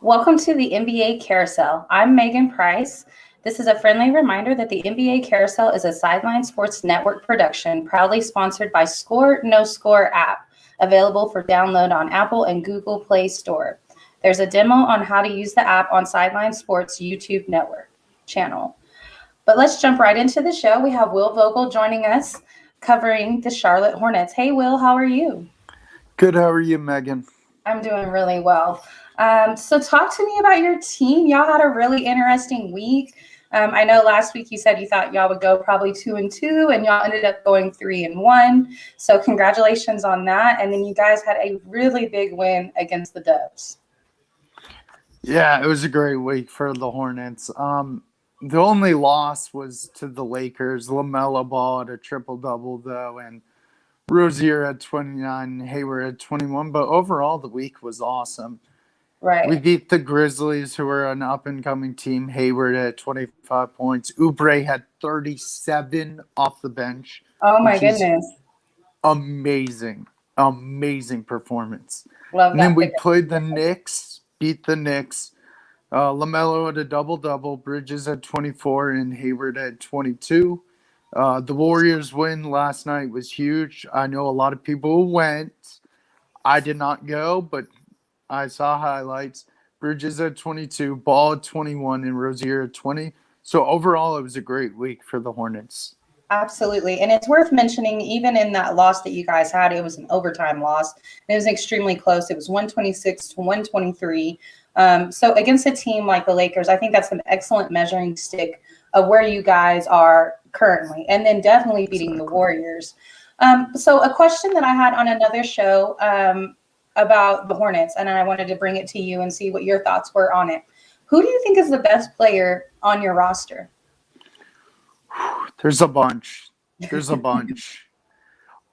Welcome to the NBA Carousel. I'm Megan Price. This is a friendly reminder that the NBA Carousel is a Sideline Sports Network production proudly sponsored by Score No Score app, available for download on Apple and Google Play Store. There's a demo on how to use the app on Sideline Sports YouTube network channel. But let's jump right into the show. We have Will Vogel joining us covering the Charlotte Hornets. Hey, Will, how are you? Good. How are you, Megan? I'm doing really well. So talk to me about your team. Y'all had a really interesting week. I know last week you said you thought y'all would go probably 2-2, and y'all ended up going 3-1. So congratulations on that. And then you guys had a really big win against the Dubs. Yeah, it was a great week for the Hornets. The only loss was to the Lakers. LaMelo Ball had a triple-double, though, and Rozier had 29, Hayward had 21. But overall, the week was awesome. Right. We beat the Grizzlies, who are an up-and-coming team. Hayward had 25 points. Oubre had 37 off the bench. Oh, my goodness. Amazing performance. Love And that. then we played the Knicks, beat the Knicks. LaMelo had a double-double. Bridges had 24, and Hayward had 22. The Warriors win last night was huge. I know a lot of people went. I did not go, but I saw highlights. Bridges at 22, Ball at 21, and Rozier at 20. So overall, it was a great week for the Hornets. Absolutely. And it's worth mentioning, even in that loss that you guys had, it was an overtime loss. It was extremely close. It was 126-123. So against a team like the Lakers, I think that's an excellent measuring stick of where you guys are currently, and then definitely beating the Warriors. So a question that I had on another show about the Hornets, and I wanted to bring it to you and see what your thoughts were on it. Who do you think is the best player on your roster? There's a bunch.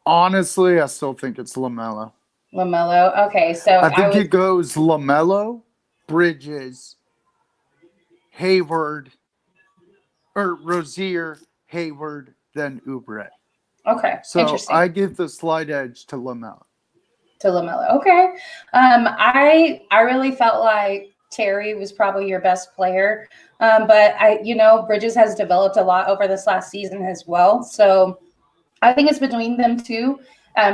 Honestly, I still think it's LaMelo. LaMelo. Okay, so I think it goes LaMelo, Bridges, Hayward, or Rozier, Hayward, then Oubre. Okay, so interesting. I give the slight edge to LaMelo. Okay. I really felt like Terry was probably your best player. But Bridges has developed a lot over this last season as well. So I think it's between them two.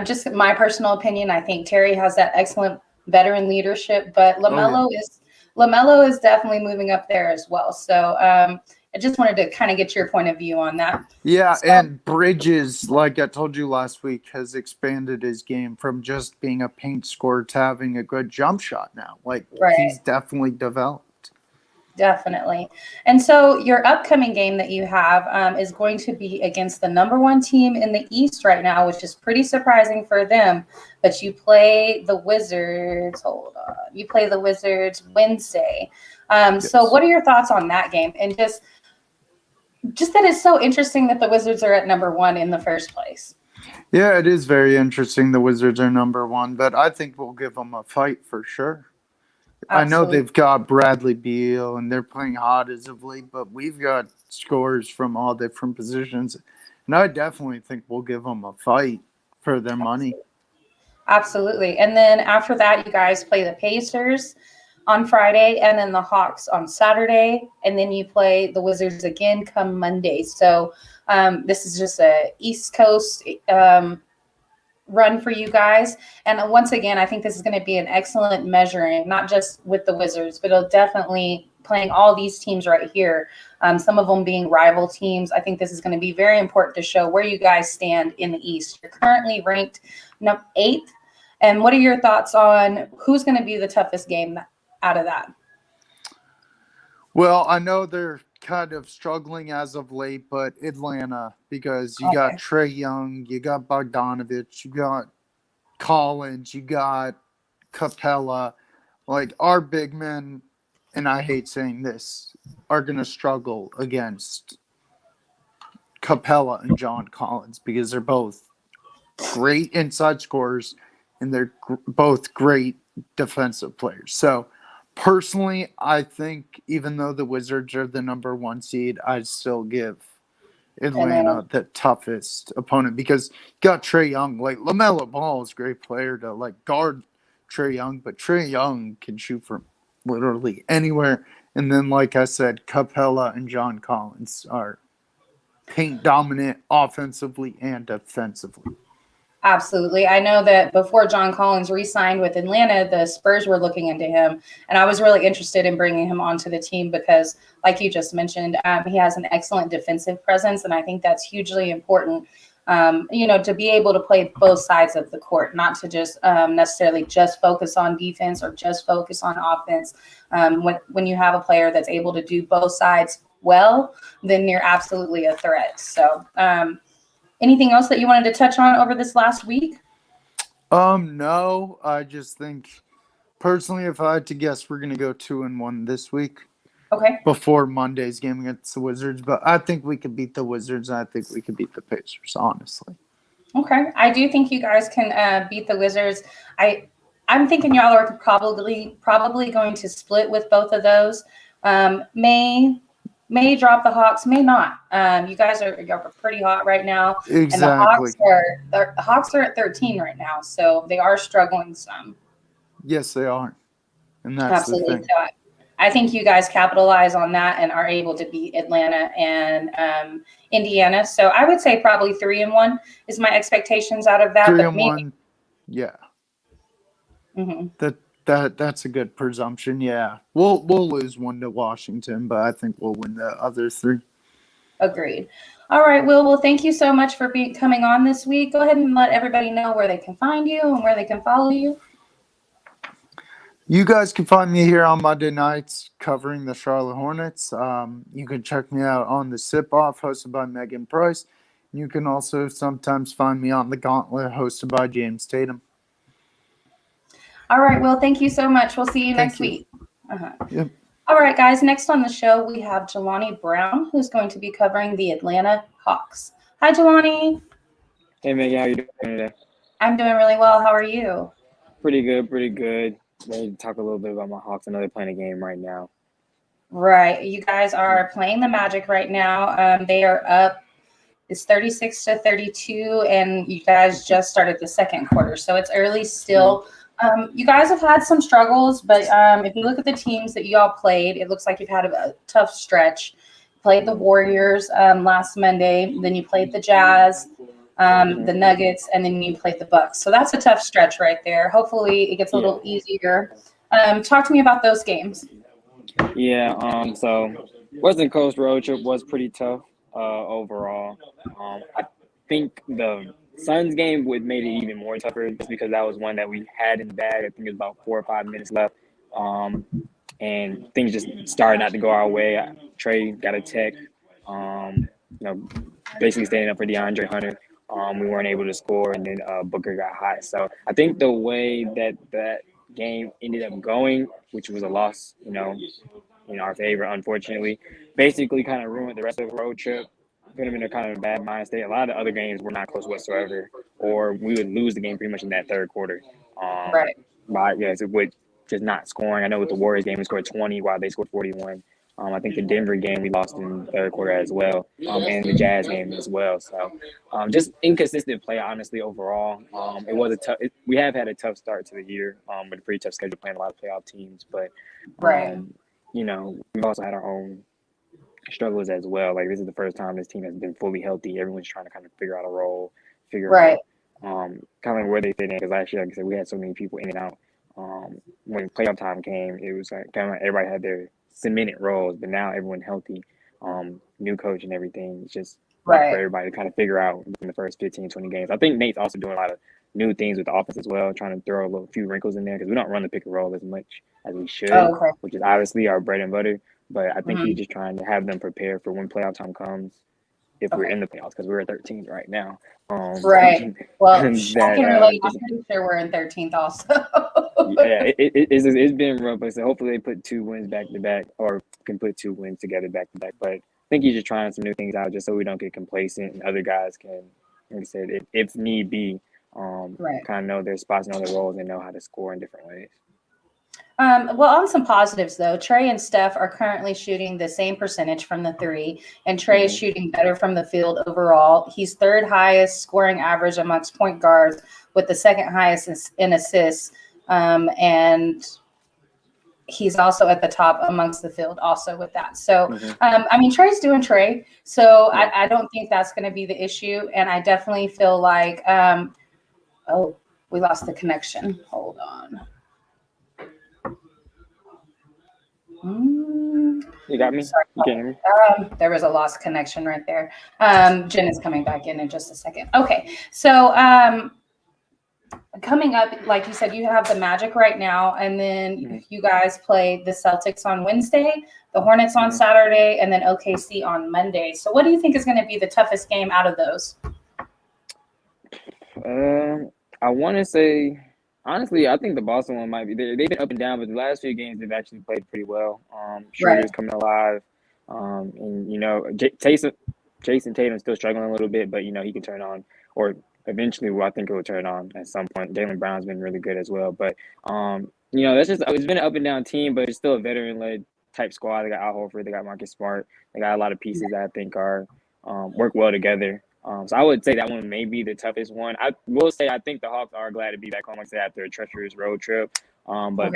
Just my personal opinion, I think Terry has that excellent veteran leadership, but LaMelo is definitely moving up there as well. So I just wanted to kind of get your point of view on that. Yeah, and Bridges, like I told you last week, has expanded his game from just being a paint scorer to having a good jump shot now. He's definitely developed. Definitely. And so your upcoming game that you have is going to be against the number one team in the East right now, which is pretty surprising for them. But you play the Wizards. Hold on. You play the Wizards Wednesday. Yes. So what are your thoughts on that game? And just that it's so interesting that the Wizards are at number one in the first place. Yeah, it is very interesting the Wizards are number one, but I think we'll give them a fight for sure. Absolutely. I know they've got Bradley Beal and they're playing hot as of late, but we've got scorers from all different positions. And I definitely think we'll give them a fight for their money. Absolutely. And then after that, you guys play the Pacers on Friday and then the Hawks on Saturday. And then you play the Wizards again come Monday. So this is just a East Coast run for you guys. And once again, I think this is going to be an excellent measuring, not just with the Wizards, but it'll definitely playing all these teams right here. Some of them being rival teams. I think this is going to be very important to show where you guys stand in the East. You're currently ranked 8th. And what are your thoughts on who's going to be the toughest game out of that? Well, I know they're kind of struggling as of late, but Atlanta, because you got Trae Young, you got Bogdanovich, you got Collins, you got Capella. Our big men, and I hate saying this, are going to struggle against Capella and John Collins because they're both great inside scorers and they're both great defensive players. So, personally, I think even though the Wizards are the number one seed, I'd still give Atlanta the toughest opponent because you got Trae Young. LaMelo Ball is a great player to guard Trae Young, but Trae Young can shoot from literally anywhere. And then, like I said, Capella and John Collins are paint dominant offensively and defensively. Absolutely. I know that before John Collins re-signed with Atlanta, the Spurs were looking into him, and I was really interested in bringing him onto the team because, like you just mentioned, he has an excellent defensive presence, and I think that's hugely important. To be able to play both sides of the court, not to just necessarily just focus on defense or just focus on offense. When you have a player that's able to do both sides well, then you're absolutely a threat. So. Anything else that you wanted to touch on over this last week? No, I just think personally, if I had to guess, we're gonna go 2-1 this week. Okay. Before Monday's game against the Wizards, but I think we could beat the Wizards. And I think we could beat the Pacers, honestly. Okay, I do think you guys can beat the Wizards. I'm thinking y'all are probably going to split with both of those. May drop the Hawks, may not. You guys are pretty hot right now. Exactly. And the Hawks are at 13 right now, so they are struggling some. Yes, they are. And that's absolutely. The thing. So I think you guys capitalize on that and are able to beat Atlanta and Indiana. So I would say probably 3-1 is my expectations out of that. 3-1, yeah. Mm-hmm. That's a good presumption. Yeah, we'll lose one to Washington, but I think we'll win the other 3. Agreed. All right, Will. Well, thank you so much for coming on this week. Go ahead and let everybody know where they can find you and where they can follow you. You guys can find me here on Monday nights covering the Charlotte Hornets. You can check me out on the Sip Off hosted by Megan Price. You can also sometimes find me on the Gauntlet hosted by James Tatum. All right, Will, thank you so much. We'll see you next week. Yep. All right, guys, next on the show, we have Jelani Brown, who's going to be covering the Atlanta Hawks. Hi, Jelani. Hey, Megan, how you doing today? I'm doing really well. How are you? Pretty good. Ready to talk a little bit about my Hawks. I know they're playing a game right now. Right. You guys are playing the Magic right now. They are up. It's 36-32, and you guys just started the second quarter, so it's early still. You guys have had some struggles, but if you look at the teams that you all played, it looks like you've had a tough stretch. You played the Warriors last Monday, then you played the Jazz, the Nuggets, and then you played the Bucks. So that's a tough stretch right there. Hopefully it gets a little easier. Talk to me about those games. Yeah, so Western Coast road trip was pretty tough overall. I think the Suns game made it even more tougher just because that was one that we had in the bag. I think it was about 4 or 5 minutes left. And things just started not to go our way. Trey got a tech, basically standing up for DeAndre Hunter. We weren't able to score, and then Booker got hot. So I think the way that game ended up going, which was a loss, in our favor, unfortunately, basically kind of ruined the rest of the road trip. Put them in a kind of a bad mind state. A lot of the other games were not close whatsoever, or we would lose the game pretty much in that third quarter. Right. But yes, it would just not scoring. I know with the Warriors game, we scored 20 while they scored 41. I think the Denver game we lost in the third quarter as well, and the Jazz game as well. So just inconsistent play, honestly, overall. It was we have had a tough start to the year with a pretty tough schedule playing a lot of playoff teams. But, we've also had our own struggles as well. Like, this is the first time this team has been fully healthy. Everyone's trying to kind of figure out a role, figure out kind of where they fit in. Because last year, like I said, we had so many people in and out. When playoff time came, it was like kind of like everybody had their cemented roles, but now everyone healthy, new coach and everything. It's just for everybody to kind of figure out in the first 15, 20 games. I think Nate's also doing a lot of new things with the offense as well, trying to throw a few wrinkles in there because we don't run the pick and roll as much as we should, which is obviously our bread and butter. But I think he's just trying to have them prepare for when playoff time comes, if we're in the playoffs, because we're at 13th right now. Right. Well, shockingly, I'm pretty sure we're in 13th also. Yeah, it's been rough. But so hopefully they put 2 wins back to back, or can put 2 wins together back to back. But I think he's just trying some new things out just so we don't get complacent and other guys can, like I said, if need be, kind of know their spots, know their roles, and know how to score in different ways. Well, on some positives, though, Trey and Steph are currently shooting the same percentage from the 3, and Trey is shooting better from the field overall. He's third highest scoring average amongst point guards with the second highest in assists. And he's also at the top amongst the field also with that. So, I mean, Trey's doing Trey. So I don't think that's going to be the issue. And I definitely feel like, oh, we lost the connection. Hold on. You got me? Sorry. You can't hear me? There was a lost connection right there. Jen is coming back in just a second. Okay. So, coming up, like you said, you have the Magic right now, and then you guys play the Celtics on Wednesday, the Hornets on Saturday, and then OKC on Monday. So what do you think is going to be the toughest game out of those? I want to say, honestly, I think the Boston one might be. They've been up and down, but the last few games they've actually played pretty well. Schroeder's coming alive, and Jason Tatum's still struggling a little bit, but he can turn on, or eventually, I think it will turn on at some point. Jaylen Brown's been really good as well, but that's just it's been an up and down team, but it's still a veteran-led type squad. They got Al Horford, they got Marcus Smart, they got a lot of pieces that I think are work well together. So I would say that one may be the toughest one. I will say I think the Hawks are glad to be back home, like I said, after a treacherous road trip. But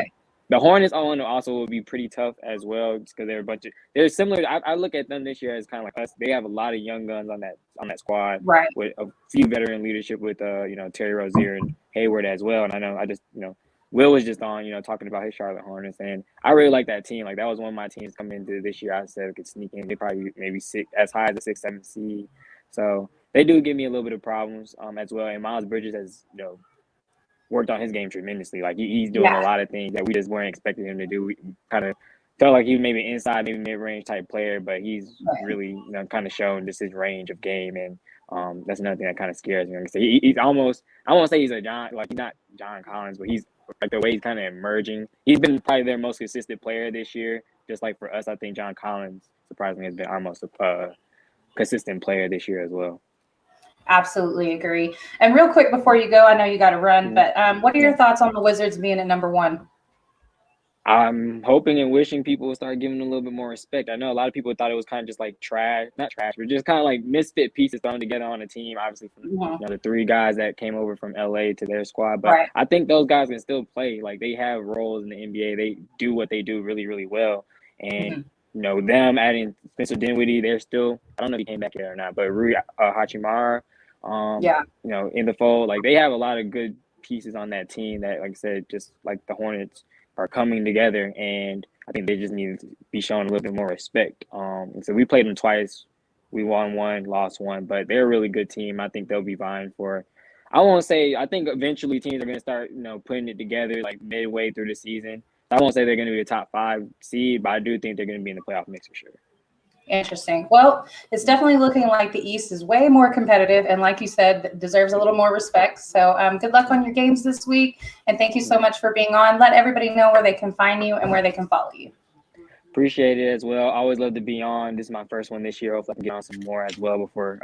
the Hornets also will be pretty tough as well, just because they're similar. I look at them this year as kind of like us. They have a lot of young guns on that squad, right? With a few veteran leadership with Terry Rozier and Hayward as well. And I know Will was just on talking about his Charlotte Hornets, and I really like that team. Like that was one of my teams coming into this year. I said could sneak in. They probably maybe as high as a 6, 7 seed. So they do give me a little bit of problems as well. And Miles Bridges has worked on his game tremendously. Like he's doing a lot of things that we just weren't expecting him to do. We kind of felt like he was maybe inside, maybe mid-range type player, but he's really kind of shown just his range of game, and that's another thing that kind of scares me. Like I said, he's almost, I won't say he's he's not John Collins, but he's like the way he's kind of emerging. He's been probably their most consistent player this year. Just like for us, I think John Collins surprisingly has been our most consistent player this year as well. Absolutely agree. And real quick before you go, I know you got to run, but what are your thoughts on the Wizards being at number 1? I'm hoping and wishing people will start giving them a little bit more respect. I know a lot of people thought it was kind of just like not trash, but just kind of like misfit pieces thrown together on a team. Obviously, from the 3 guys that came over from LA to their squad, but I think those guys can still play. Like they have roles in the NBA. They do what they do really, really well. And them adding Spencer Dinwiddie, they're still, I don't know if he came back yet or not, but Rui Hachimura, in the fold. Like they have a lot of good pieces on that team that, like I said, just like the Hornets are coming together, and I think they just need to be shown a little bit more respect. And so we played them twice. We won 1, lost 1, but they're a really good team. I think they'll be vying for, I think eventually teams are going to start, putting it together like midway through the season. I won't say they're going to be a top 5 seed, but I do think they're going to be in the playoff mix for sure. Interesting. Well, it's definitely looking like the East is way more competitive, and like you said, deserves a little more respect. So good luck on your games this week, and thank you so much for being on. Let everybody know where they can find you and where they can follow you. Appreciate it as well. I always love to be on. This is my first one this year. Hopefully I can get on some more as well before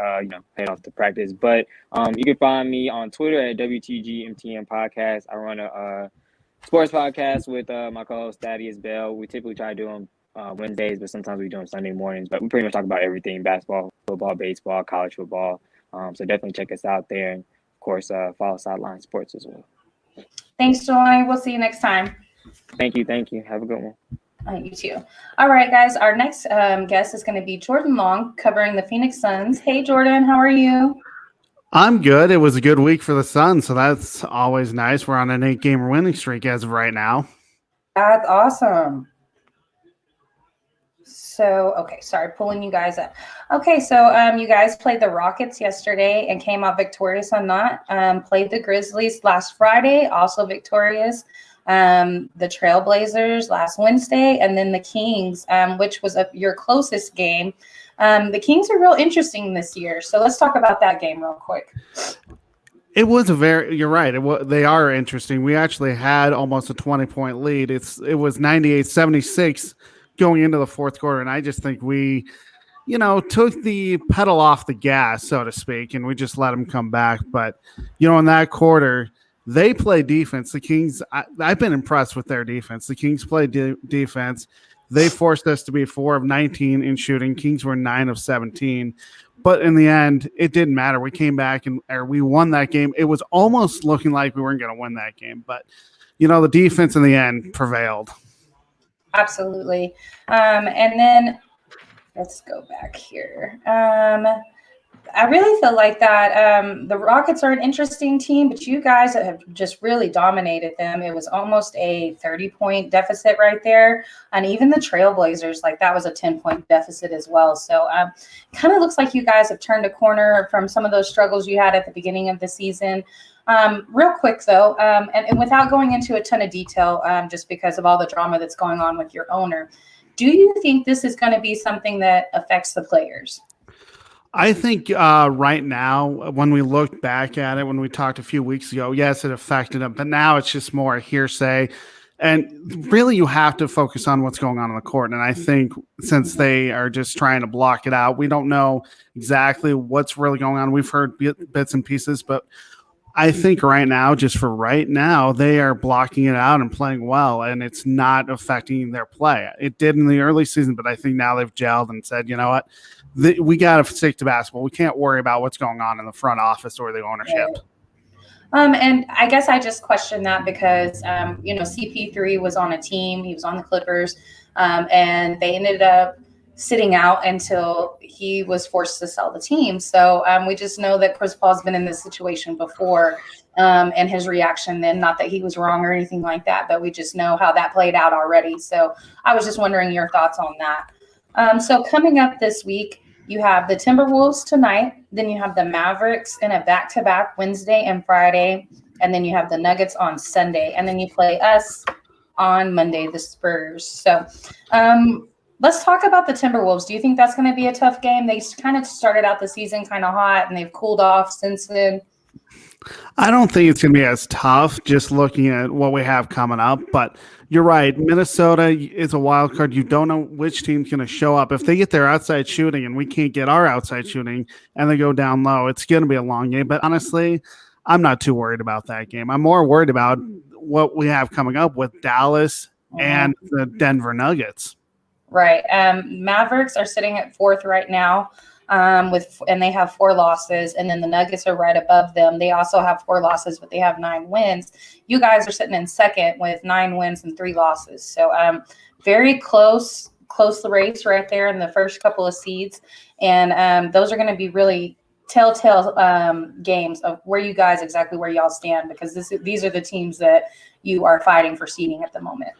head off to practice. But you can find me on Twitter at WTGMTN Podcast. I run a sports podcast with my co-host Thaddeus Bell. We typically try to do them Wednesdays, but sometimes we do them Sunday mornings. But we pretty much talk about everything: basketball, football, baseball, college football. So definitely check us out there, and of course follow Sideline Sports as well. Thanks, Jelani. We'll see you next time. Thank you. Have a good one. You too. All right, guys. Our next guest is going to be Jordan Long, covering the Phoenix Suns. Hey, Jordan, how are you? I'm good. It was a good week for the Suns, so that's always nice. We're on an 8-game winning streak as of right now. That's awesome. So, okay, sorry, pulling you guys up. Okay, so you guys played the Rockets yesterday and came out victorious on that. Played the Grizzlies last Friday, also victorious. The Trailblazers last Wednesday, and then the Kings, which was your closest game. The Kings are real interesting this year, so let's talk about that game real quick. It was you're right. They are interesting. We actually had almost a 20-point lead. It was 98-76 going into the fourth quarter, and I just think we, took the pedal off the gas, so to speak, and we just let them come back. But, in that quarter, they play defense. The Kings, I've been impressed with their defense. The Kings play defense. They forced us to be 4 of 19 in shooting. Kings were 9 of 17. But in the end, it didn't matter. We came back and we won that game. It was almost looking like we weren't going to win that game. But, the defense in the end prevailed. Absolutely. And then let's go back here. I really feel like that the Rockets are an interesting team, but you guys have just really dominated them. It was almost a 30-point deficit right there. And even the Trailblazers, like that was a 10-point deficit as well. So kind of looks like you guys have turned a corner from some of those struggles you had at the beginning of the season. Real quick, though, and without going into a ton of detail, just because of all the drama that's going on with your owner, do you think this is going to be something that affects the players? I think right now, when we look back at it, when we talked a few weeks ago, yes, it affected them, but now it's just more hearsay. And really, you have to focus on what's going on the court. And I think since they are just trying to block it out, we don't know exactly what's really going on. We've heard bits and pieces, but I think right now, just for right now, they are blocking it out and playing well, and it's not affecting their play. It did in the early season, but I think now they've gelled and said, you know what, we got to stick to basketball. We can't worry about what's going on in the front office or the ownership. And I guess I just question that because, CP3 was on a team. He was on the Clippers, and they ended up sitting out until he was forced to sell the team. So we just know that Chris Paul's been in this situation before, and his reaction then, not that he was wrong or anything like that, but we just know how that played out already. So I was just wondering your thoughts on that. So coming up this week, you have the Timberwolves tonight, then you have the Mavericks in a back-to-back Wednesday and Friday, and then you have the Nuggets on Sunday, and then you play us on Monday, the Spurs. So let's talk about the Timberwolves. Do you think that's going to be a tough game? They kind of started out the season kind of hot, and they've cooled off since then. I don't think it's going to be as tough just looking at what we have coming up, but you're right. Minnesota is a wild card. You don't know which team's going to show up. If they get their outside shooting and we can't get our outside shooting and they go down low, it's going to be a long game. But honestly, I'm not too worried about that game. I'm more worried about what we have coming up with Dallas and the Denver Nuggets. Right. Mavericks are sitting at 4th right now. And they have 4 losses, and then the Nuggets are right above them. They also have 4 losses, but they have 9 wins. You guys are sitting in 2nd with 9 wins and 3 losses. So very close race right there in the first couple of seeds. And those are going to be really telltale games of where you guys exactly where y'all stand, because these are the teams that you are fighting for seeding at the moment.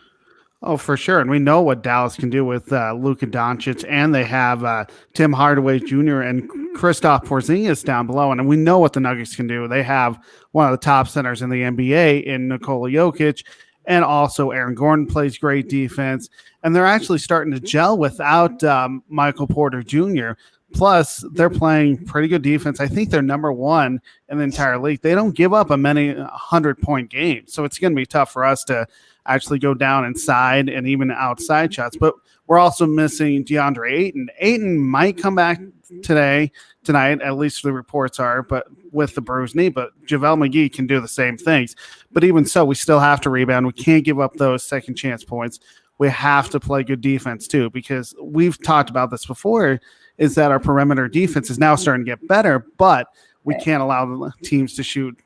Oh, for sure. And we know what Dallas can do with Luka Doncic, and they have Tim Hardaway Jr. and Kristaps Porzingis down below. And we know what the Nuggets can do. They have one of the top centers in the NBA in Nikola Jokic, and also Aaron Gordon plays great defense. And they're actually starting to gel without Michael Porter Jr. Plus, they're playing pretty good defense. I think they're number 1 in the entire league. They don't give up a many 100-point games. So it's going to be tough for us to actually go down inside and even outside shots. But we're also missing DeAndre Ayton. Ayton might come back tonight, at least the reports are, but with the bruised knee. But JaVale McGee can do the same things. But even so, we still have to rebound. We can't give up those second chance points. We have to play good defense too, because we've talked about this before, is that our perimeter defense is now starting to get better, but we can't allow the teams to shoot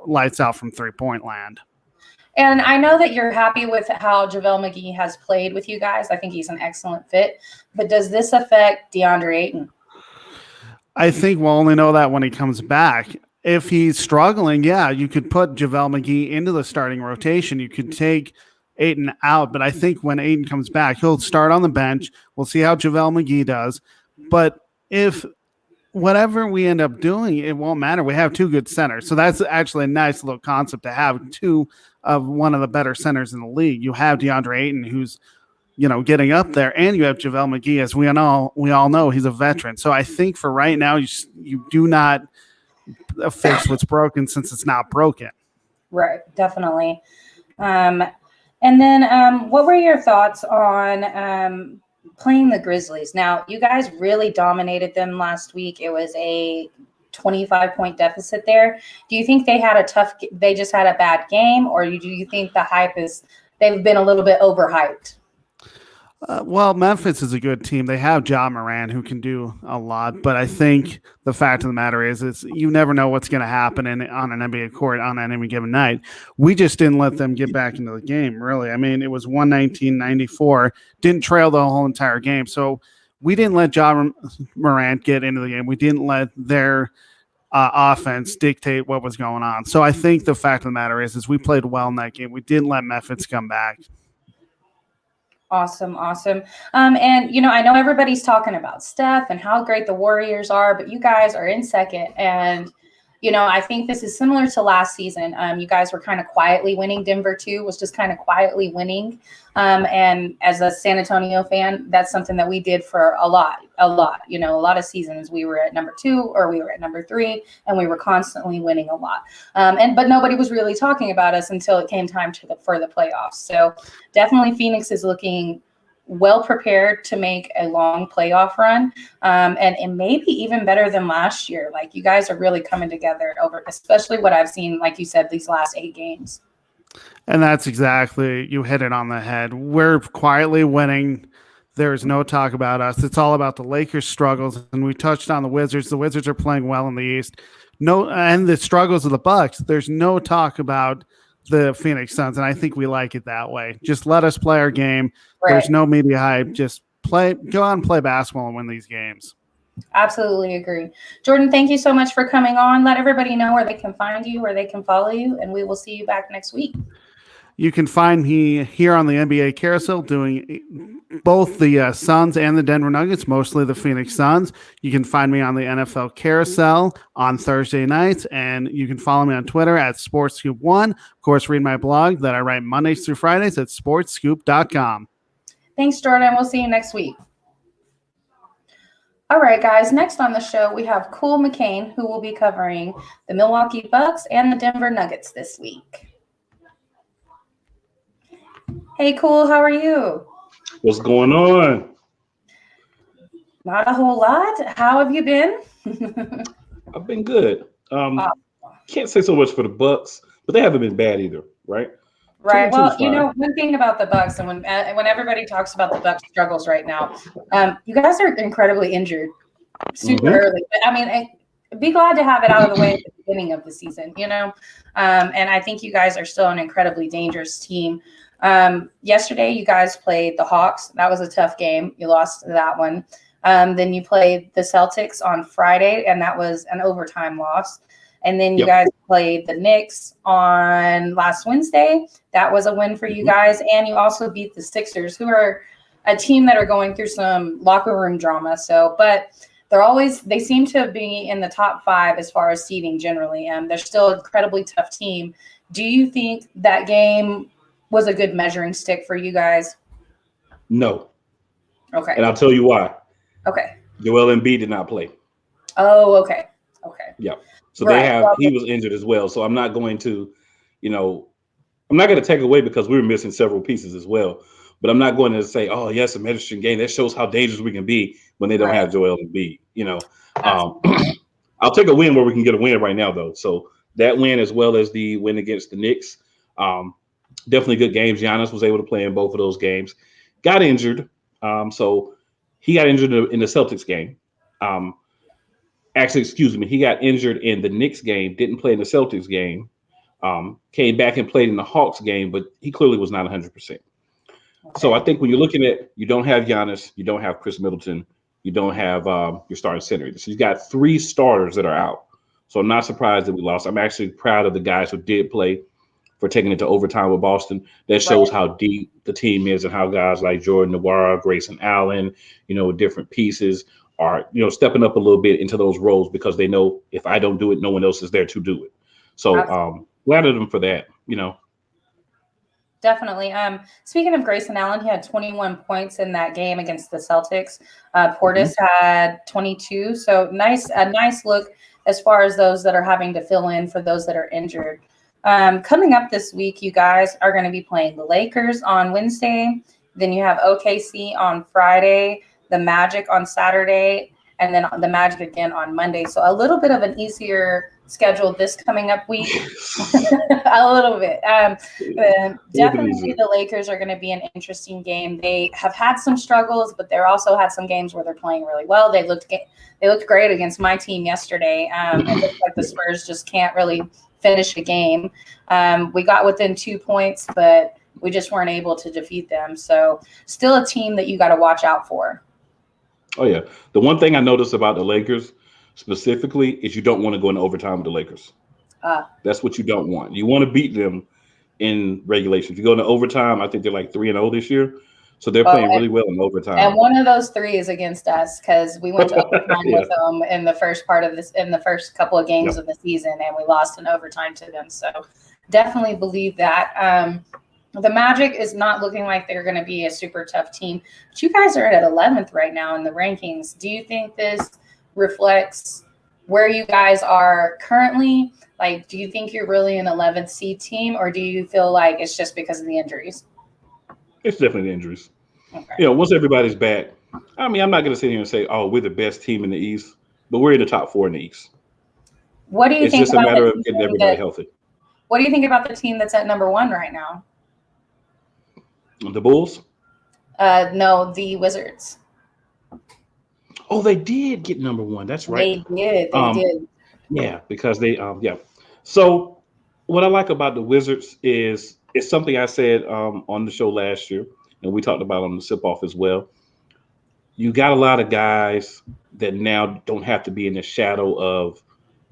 lights out from 3-point land. And I know that you're happy with how JaVale McGee has played with you guys. I think he's an excellent fit. But does this affect DeAndre Ayton? I think we'll only know that when he comes back. If he's struggling, yeah, you could put JaVale McGee into the starting rotation. You could take Ayton out. But I think when Ayton comes back, he'll start on the bench. We'll see how JaVale McGee does. But if whatever we end up doing, it won't matter. We have 2 good centers. So that's actually a nice little concept to have 2 of one of the better centers in the league. You have DeAndre Ayton, who's, getting up there, and you have JaVale McGee, as we all know, he's a veteran. So I think for right now, you do not fix what's broken since it's not broken. Right, definitely. And then what were your thoughts on playing the Grizzlies? Now, you guys really dominated them last week. It was a 25-point deficit there. Do you think they just had a bad game, or do you think the hype they've been a little bit overhyped? Well, Memphis is a good team. They have Ja Morant who can do a lot, but I think the fact of the matter is you never know what's going to happen on an NBA court on any given night. We just didn't let them get back into the game, really. I mean, it was 119-94, didn't trail the whole entire game. So we didn't let Ja Morant get into the game. We didn't let their offense dictate what was going on. So I think the fact of the matter is we played well in that game. We didn't let Memphis come back. Awesome. And, I know everybody's talking about Steph and how great the Warriors are, but you guys are in second. And, I think this is similar to last season. You guys were kind of quietly winning. Denver, too, was just kind of quietly winning. And as a San Antonio fan, that's something that we did for a lot. A lot of seasons we were at number 2 or we were at number 3, and we were constantly winning a lot. But nobody was really talking about us until it came time for the playoffs. So definitely Phoenix is looking well prepared to make a long playoff run, and maybe even better than last year. Like, you guys are really coming together over, especially what I've seen, like you said, these last 8 games. And that's exactly, you hit it on the head. We're quietly winning. There's no talk about us. It's all about the Lakers' struggles, and we touched on the Wizards. The Wizards are playing well in the East. And the struggles of the Bucks. There's no talk about the Phoenix Suns, and I think we like it that way. Just let us play our game. Right. There's no media hype. Just go out and play basketball and win these games. Absolutely agree. Jordan, thank you so much for coming on. Let everybody know where they can find you, where they can follow you, and we will see you back next week. You can find me here on the NBA Carousel doing both the Suns and the Denver Nuggets, mostly the Phoenix Suns. You can find me on the NFL Carousel on Thursday nights, and you can follow me on Twitter at SportsScoop1. Of course, read my blog that I write Mondays through Fridays at sportsscoop.com. Thanks, Jordan. We'll see you next week. All right, guys. Next on the show, we have Cool McCain, who will be covering the Milwaukee Bucks and the Denver Nuggets this week. Hey, Cool, how are you? What's going on? Not a whole lot. How have you been? I've been good. Can't say so much for the Bucks, but they haven't been bad either, right? Right. Well, one thing about the Bucks, and when everybody talks about the Bucks struggles right now, you guys are incredibly injured super early. But I mean, be glad to have it out of the way at the beginning of the season, And I think you guys are still an incredibly dangerous team. Yesterday, you guys played the Hawks. That was a tough game. You lost that one. Then you played the Celtics on Friday, and that was an overtime loss. And then you guys played the Knicks on last Wednesday. That was a win for you guys. And you also beat the Sixers, who are a team that are going through some locker room drama. But they seem to be in the top 5 as far as seeding generally. And they're still an incredibly tough team. Do you think that game was a good measuring stick for you guys? No. Okay. And I'll tell you why. Okay. Joel Embiid did not play. Oh, okay. Yeah. So he was injured as well. So I'm not going to, I'm not going to take away because we were missing several pieces as well. But I'm not going to say, oh, yes, a Medicine game. That shows how dangerous we can be when they don't have Joel Embiid. I'll take a win where we can get a win right now, though. So that win, as well as the win against the Knicks, definitely good games. Giannis was able to play in both of those games. Got injured. So he got injured in the Celtics game. Actually, excuse me, he got injured in the Knicks game, didn't play in the Celtics game, came back and played in the Hawks game, but he clearly was not 100%. Okay. So I think when you're looking at, you don't have Giannis, you don't have Chris Middleton, you don't have your starting center. So you've got 3 starters that are out. So I'm not surprised that we lost. I'm actually proud of the guys who did play for taking it to overtime with Boston. That shows how deep the team is and how guys like Jordan Nwora, Grayson Allen, different pieces are, stepping up a little bit into those roles because they know if I don't do it, no one else is there to do it. So glad of them for that, Definitely. Speaking of Grayson Allen, he had 21 points in that game against the Celtics. Portis had 22. So a nice look as far as those that are having to fill in for those that are injured. Coming up this week, you guys are going to be playing the Lakers on Wednesday. Then you have OKC on Friday, the Magic on Saturday, and then the Magic again on Monday. So a little bit of an easier schedule this coming up week. A little bit. Definitely the Lakers are going to be an interesting game. They have had some struggles, but they're also had some games where they're playing really well. They looked great against my team yesterday. It looks like the Spurs just can't really finish a game. We got within 2 points, but we just weren't able to defeat them. So still a team that you got to watch out for. Oh, yeah. The one thing I noticed about the Lakers specifically is you don't want to go into overtime with the Lakers. That's what you don't want. You want to beat them in regulation. If you go into overtime, I think they're like 3-0 this year. So they're playing really well in overtime. And one of those 3 is against us because we went to overtime with them in the first couple of games of the season, and we lost in overtime to them. So definitely believe that. The Magic is not looking like they're going to be a super tough team. But you guys are at 11th right now in the rankings. Do you think this reflects where you guys are currently? Like, do you think you're really an 11th seed team, or do you feel like it's just because of the injuries? It's definitely the injuries. Okay. Once everybody's back, I mean, I'm not going to sit here and say, oh, we're the best team in the East, but we're in the top 4 in the East. What do you think? It's just a matter of getting everybody healthy. What do you think about the team that's at number 1 right now? The Bulls? No, the Wizards. Oh, they did get number 1. That's right. They did. Yeah, because they So what I like about the Wizards is it's something I said on the show last year, and we talked about on the sip off as well. You got a lot of guys that now don't have to be in the shadow of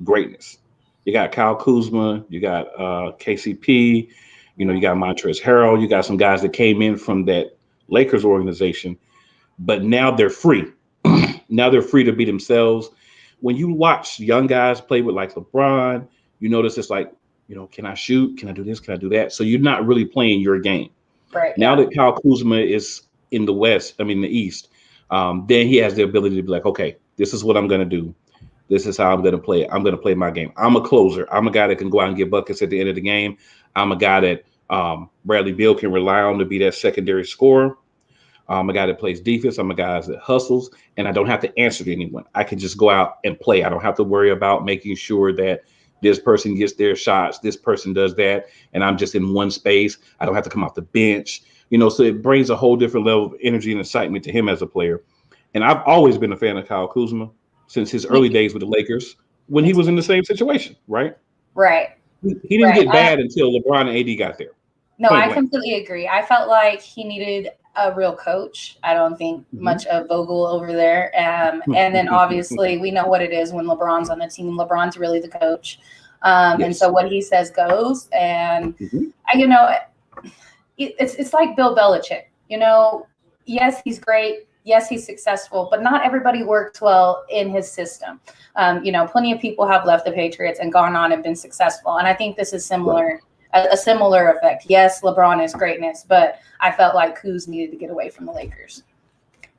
greatness. You got Kyle Kuzma, you got KCP, you got Montrezl Harrell, you got some guys that came in from that Lakers organization, but now they're free. Now they're free to be themselves. When you watch young guys play with like LeBron, you notice it's like, can I shoot? Can I do this? Can I do that? So you're not really playing your game. Right. Now that Kyle Kuzma is in the East, then he has the ability to be like, okay, this is what I'm going to do. This is how I'm going to play it. I'm going to play my game. I'm a closer. I'm a guy that can go out and get buckets at the end of the game. I'm a guy that Bradley Beal can rely on to be that secondary scorer. I'm a guy that plays defense. I'm a guy that hustles, and I don't have to answer to anyone. I can just go out and play. I don't have to worry about making sure that this person gets their shots, this person does that, and I'm just in one space. I don't have to come off the bench. So it brings a whole different level of energy and excitement to him as a player. And I've always been a fan of Kyle Kuzma since his early days with the Lakers when he was in the same situation, right? Right. He didn't get bad until LeBron and AD got there. No, I completely agree. I felt like he needed a real coach. I don't think much of Vogel over there. And then obviously we know what it is when LeBron's on the team. LeBron's really the coach. And so what he says goes. And, it's like Bill Belichick. Yes, he's great. Yes, he's successful, but not everybody works well in his system. Plenty of people have left the Patriots and gone on and been successful. And I think this is similar. A similar effect. Yes, LeBron is greatness, but I felt like Kuz needed to get away from the Lakers.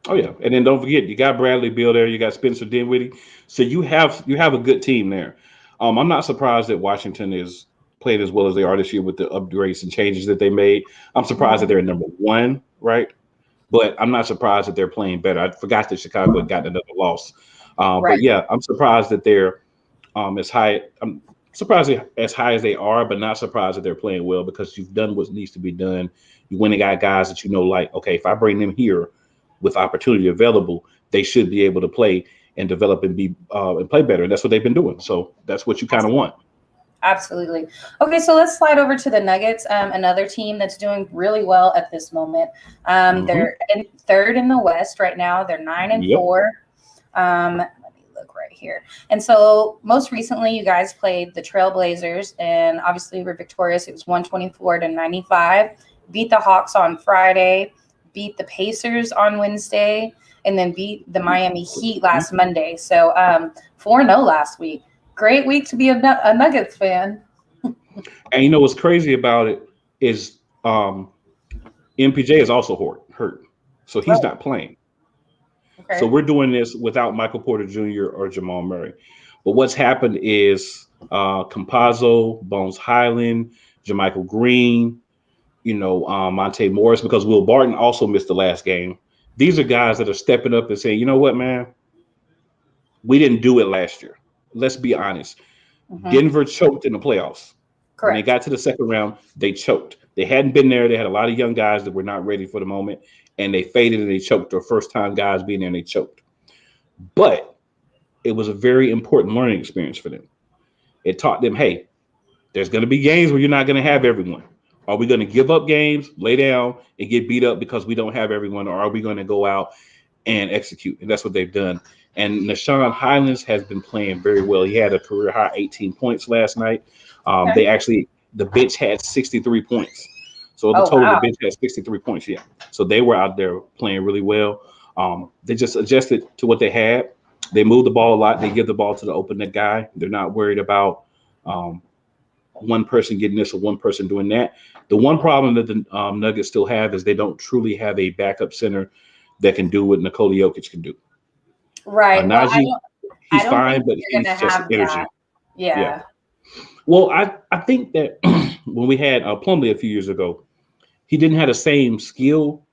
Oh yeah, and then don't forget you got Bradley Beal there, you got Spencer Dinwiddie, so you have a good team there. I'm not surprised that Washington is playing as well as they are this year with the upgrades and changes that they made. I'm surprised that they're number 1, right? But I'm not surprised that they're playing better. I forgot that Chicago had gotten another loss, but yeah, I'm surprised that they're as high. I'm surprised as high as they are, but not surprised that they're playing well because you've done what needs to be done. You went and got guys that like, okay, if I bring them here with opportunity available, they should be able to play and develop and be and play better. And that's what they've been doing. So that's what you kind of want. Absolutely. Okay, so let's slide over to the Nuggets, another team that's doing really well at this moment. They're in 3rd in the West right now. They're 9-4. Look right here. And so most recently you guys played the Trailblazers and obviously were victorious. It was 124-95. Beat the Hawks on Friday, beat the Pacers on Wednesday, and then beat the Miami Heat last Monday. So 4-0 last week. Great week to be a Nuggets fan. And what's crazy about it is MPJ is also hurt. So he's not playing. Okay. So we're doing this without Michael Porter Jr. or Jamal Murray. But what's happened is Campazzo, Bones Highland, Jermichael Green, Monte Morris, because Will Barton also missed the last game. These are guys that are stepping up and saying, you know what, man? We didn't do it last year. Let's be honest. Denver choked in the playoffs. Correct. When they got to the second round, they choked. They hadn't been there. They had a lot of young guys that were not ready for the moment, and they faded and they choked. Their first time guys being there and they choked. But it was a very important learning experience for them. It taught them, hey, there's going to be games where you're not going to have everyone. Are we going to give up games, lay down, and get beat up because we don't have everyone, or are we going to go out and execute? And that's what they've done. And Nashawn Highlands has been playing very well. He had a career high 18 points last night. The bench had 63 points. So the the bench had 63 points. Yeah. So they were out there playing really well. They just adjusted to what they had. They move the ball a lot. They give the ball to the open net guy. They're not worried about one person getting this or one person doing that. The one problem that the Nuggets still have is they don't truly have a backup center that can do what Nikola Jokic can do. Right. Najee, he's fine, but he's just energy. Yeah. Well, I think that when we had Plumlee a few years ago, he didn't have the same skill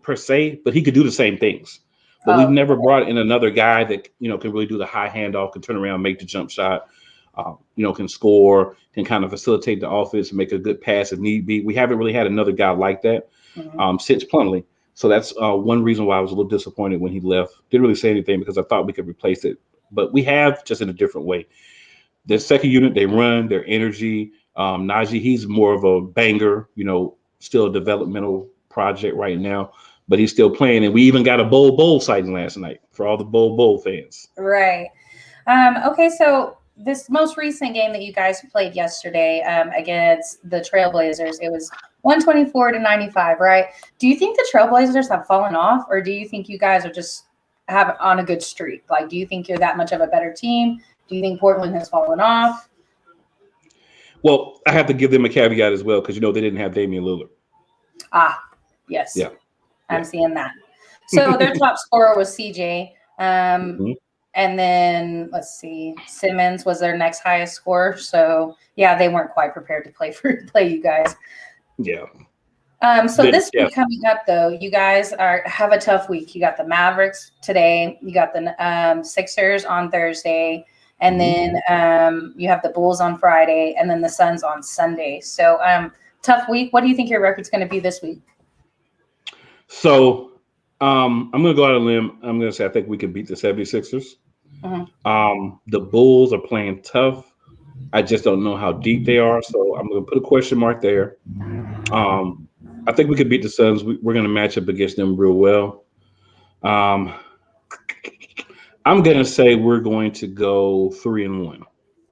per se, but he could do the same things. But we've never brought in another guy that, can really do the high handoff, can turn around, make the jump shot, can score, can kind of facilitate the offense and make a good pass if need be. We haven't really had another guy like that since Plumlee. So that's one reason why I was a little disappointed when he left. Didn't really say anything because I thought we could replace it. But we have, just in a different way. The second unit, they run, their energy. Najee, he's more of a banger, still a developmental project right now. But he's still playing. And we even got a Bowl sighting last night for all the Bowl fans. Right. Okay, so this most recent game that you guys played yesterday against the Trailblazers, it was 124-95, right? Do you think the Trailblazers have fallen off, or do you think you guys are just on a good streak? Like, do you think you're that much of a better team? Do you think Portland has fallen off? Well, I have to give them a caveat as well because, they didn't have Damian Lillard. Yes. Yeah. I'm seeing that. So their top scorer was CJ. And then let's see, Simmons was their next highest scorer. So yeah, they weren't quite prepared to play you guys. Yeah. This week coming up though, you guys have a tough week. You got the Mavericks today. You got the Sixers on Thursday, and then you have the Bulls on Friday, and then the Suns on Sunday. So tough week. What do you think your record's going to be this week? So I'm going to go out on a limb. I'm going to say I think we can beat the 76ers. The Bulls are playing tough. I just don't know how deep they are. So I'm going to put a question mark there. I think we could beat the Suns. We're going to match up against them real well. I'm going to say we're going to go 3-1.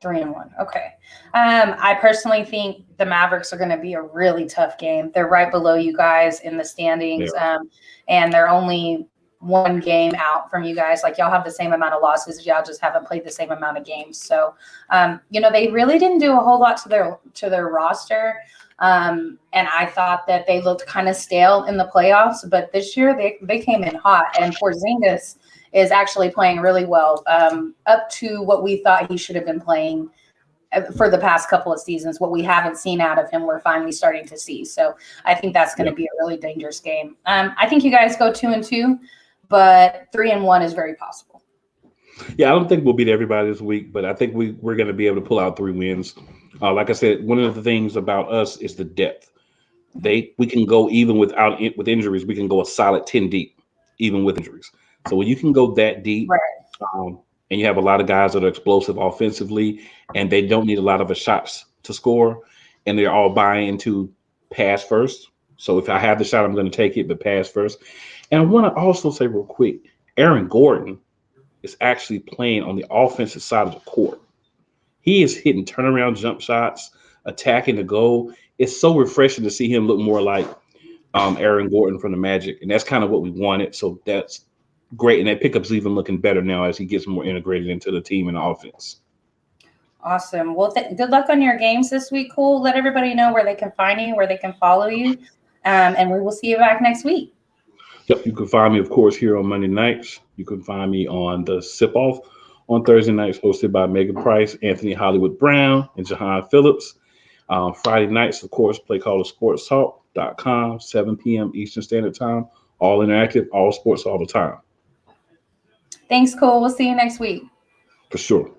3-1. Okay. I personally think the Mavericks are going to be a really tough game. They're right below you guys in the standings, and they're only one game out from you guys. Like, y'all have the same amount of losses. Y'all just haven't played the same amount of games. So, they really didn't do a whole lot to their roster. And I thought that they looked kind of stale in the playoffs, but this year they came in hot, and Porzingis is actually playing really well, up to what we thought he should have been playing for the past couple of seasons. What we haven't seen out of him, we're finally starting to see. So I think that's going to be a really dangerous game. I think you guys go 2-2, but 3-1 is very possible. Yeah, I don't think we'll beat everybody this week, but I think we're going to be able to pull out 3 wins. Like I said, one of the things about us is the depth. We can go even with injuries. We can go a solid 10 deep, even with injuries. So when you can go that deep, and you have a lot of guys that are explosive offensively, and they don't need a lot of shots to score, and they're all buying into pass first. So if I have the shot, I'm going to take it, but pass first. And I want to also say real quick, Aaron Gordon is actually playing on the offensive side of the court. He is hitting turnaround jump shots, attacking the goal. It's so refreshing to see him look more like Aaron Gordon from the Magic, and that's kind of what we wanted. So that's great, and that pickup's even looking better now as he gets more integrated into the team and the offense. Awesome. Well, good luck on your games this week. Cool. Let everybody know where they can find you, where they can follow you, and we will see you back next week. Yep, you can find me, of course, here on Monday nights. You can find me on the Sip Off on Thursday nights, hosted by Megan Price, Anthony Hollywood Brown, and Jahan Phillips. Friday nights, of course, playcallersportstalk.com, 7 p.m. Eastern Standard Time. All interactive, all sports, all the time. Thanks, Cole. We'll see you next week. For sure.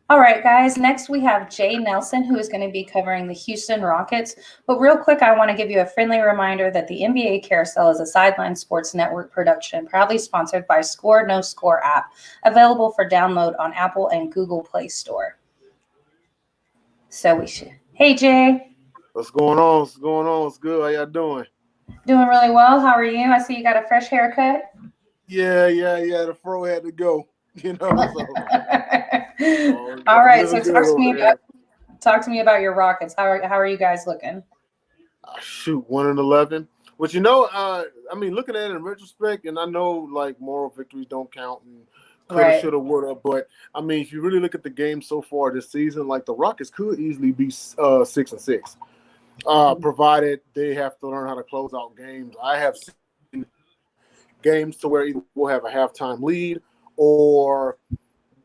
All right, guys. Next, we have Jay Nelson, who is going to be covering the Houston Rockets. But real quick, I want to give you a friendly reminder that the NBA Carousel is a Sideline Sports Network production, proudly sponsored by Score No Score app, available for download on Apple and Google Play Store. So we should. Hey, Jay. What's going on? What's going on? What's good? How y'all doing? Doing really well. How are you? I see you got a fresh haircut. Yeah. The fro had to go. So. All right. So talk to me about your Rockets. How are you guys looking? Shoot, 1-11. But looking at it in retrospect, and I know like moral victories don't count and coulda, shoulda, woulda. But if you really look at the game so far this season, like the Rockets could easily be 6-6, provided they have to learn how to close out games. I have seen games to where either we'll have a halftime lead or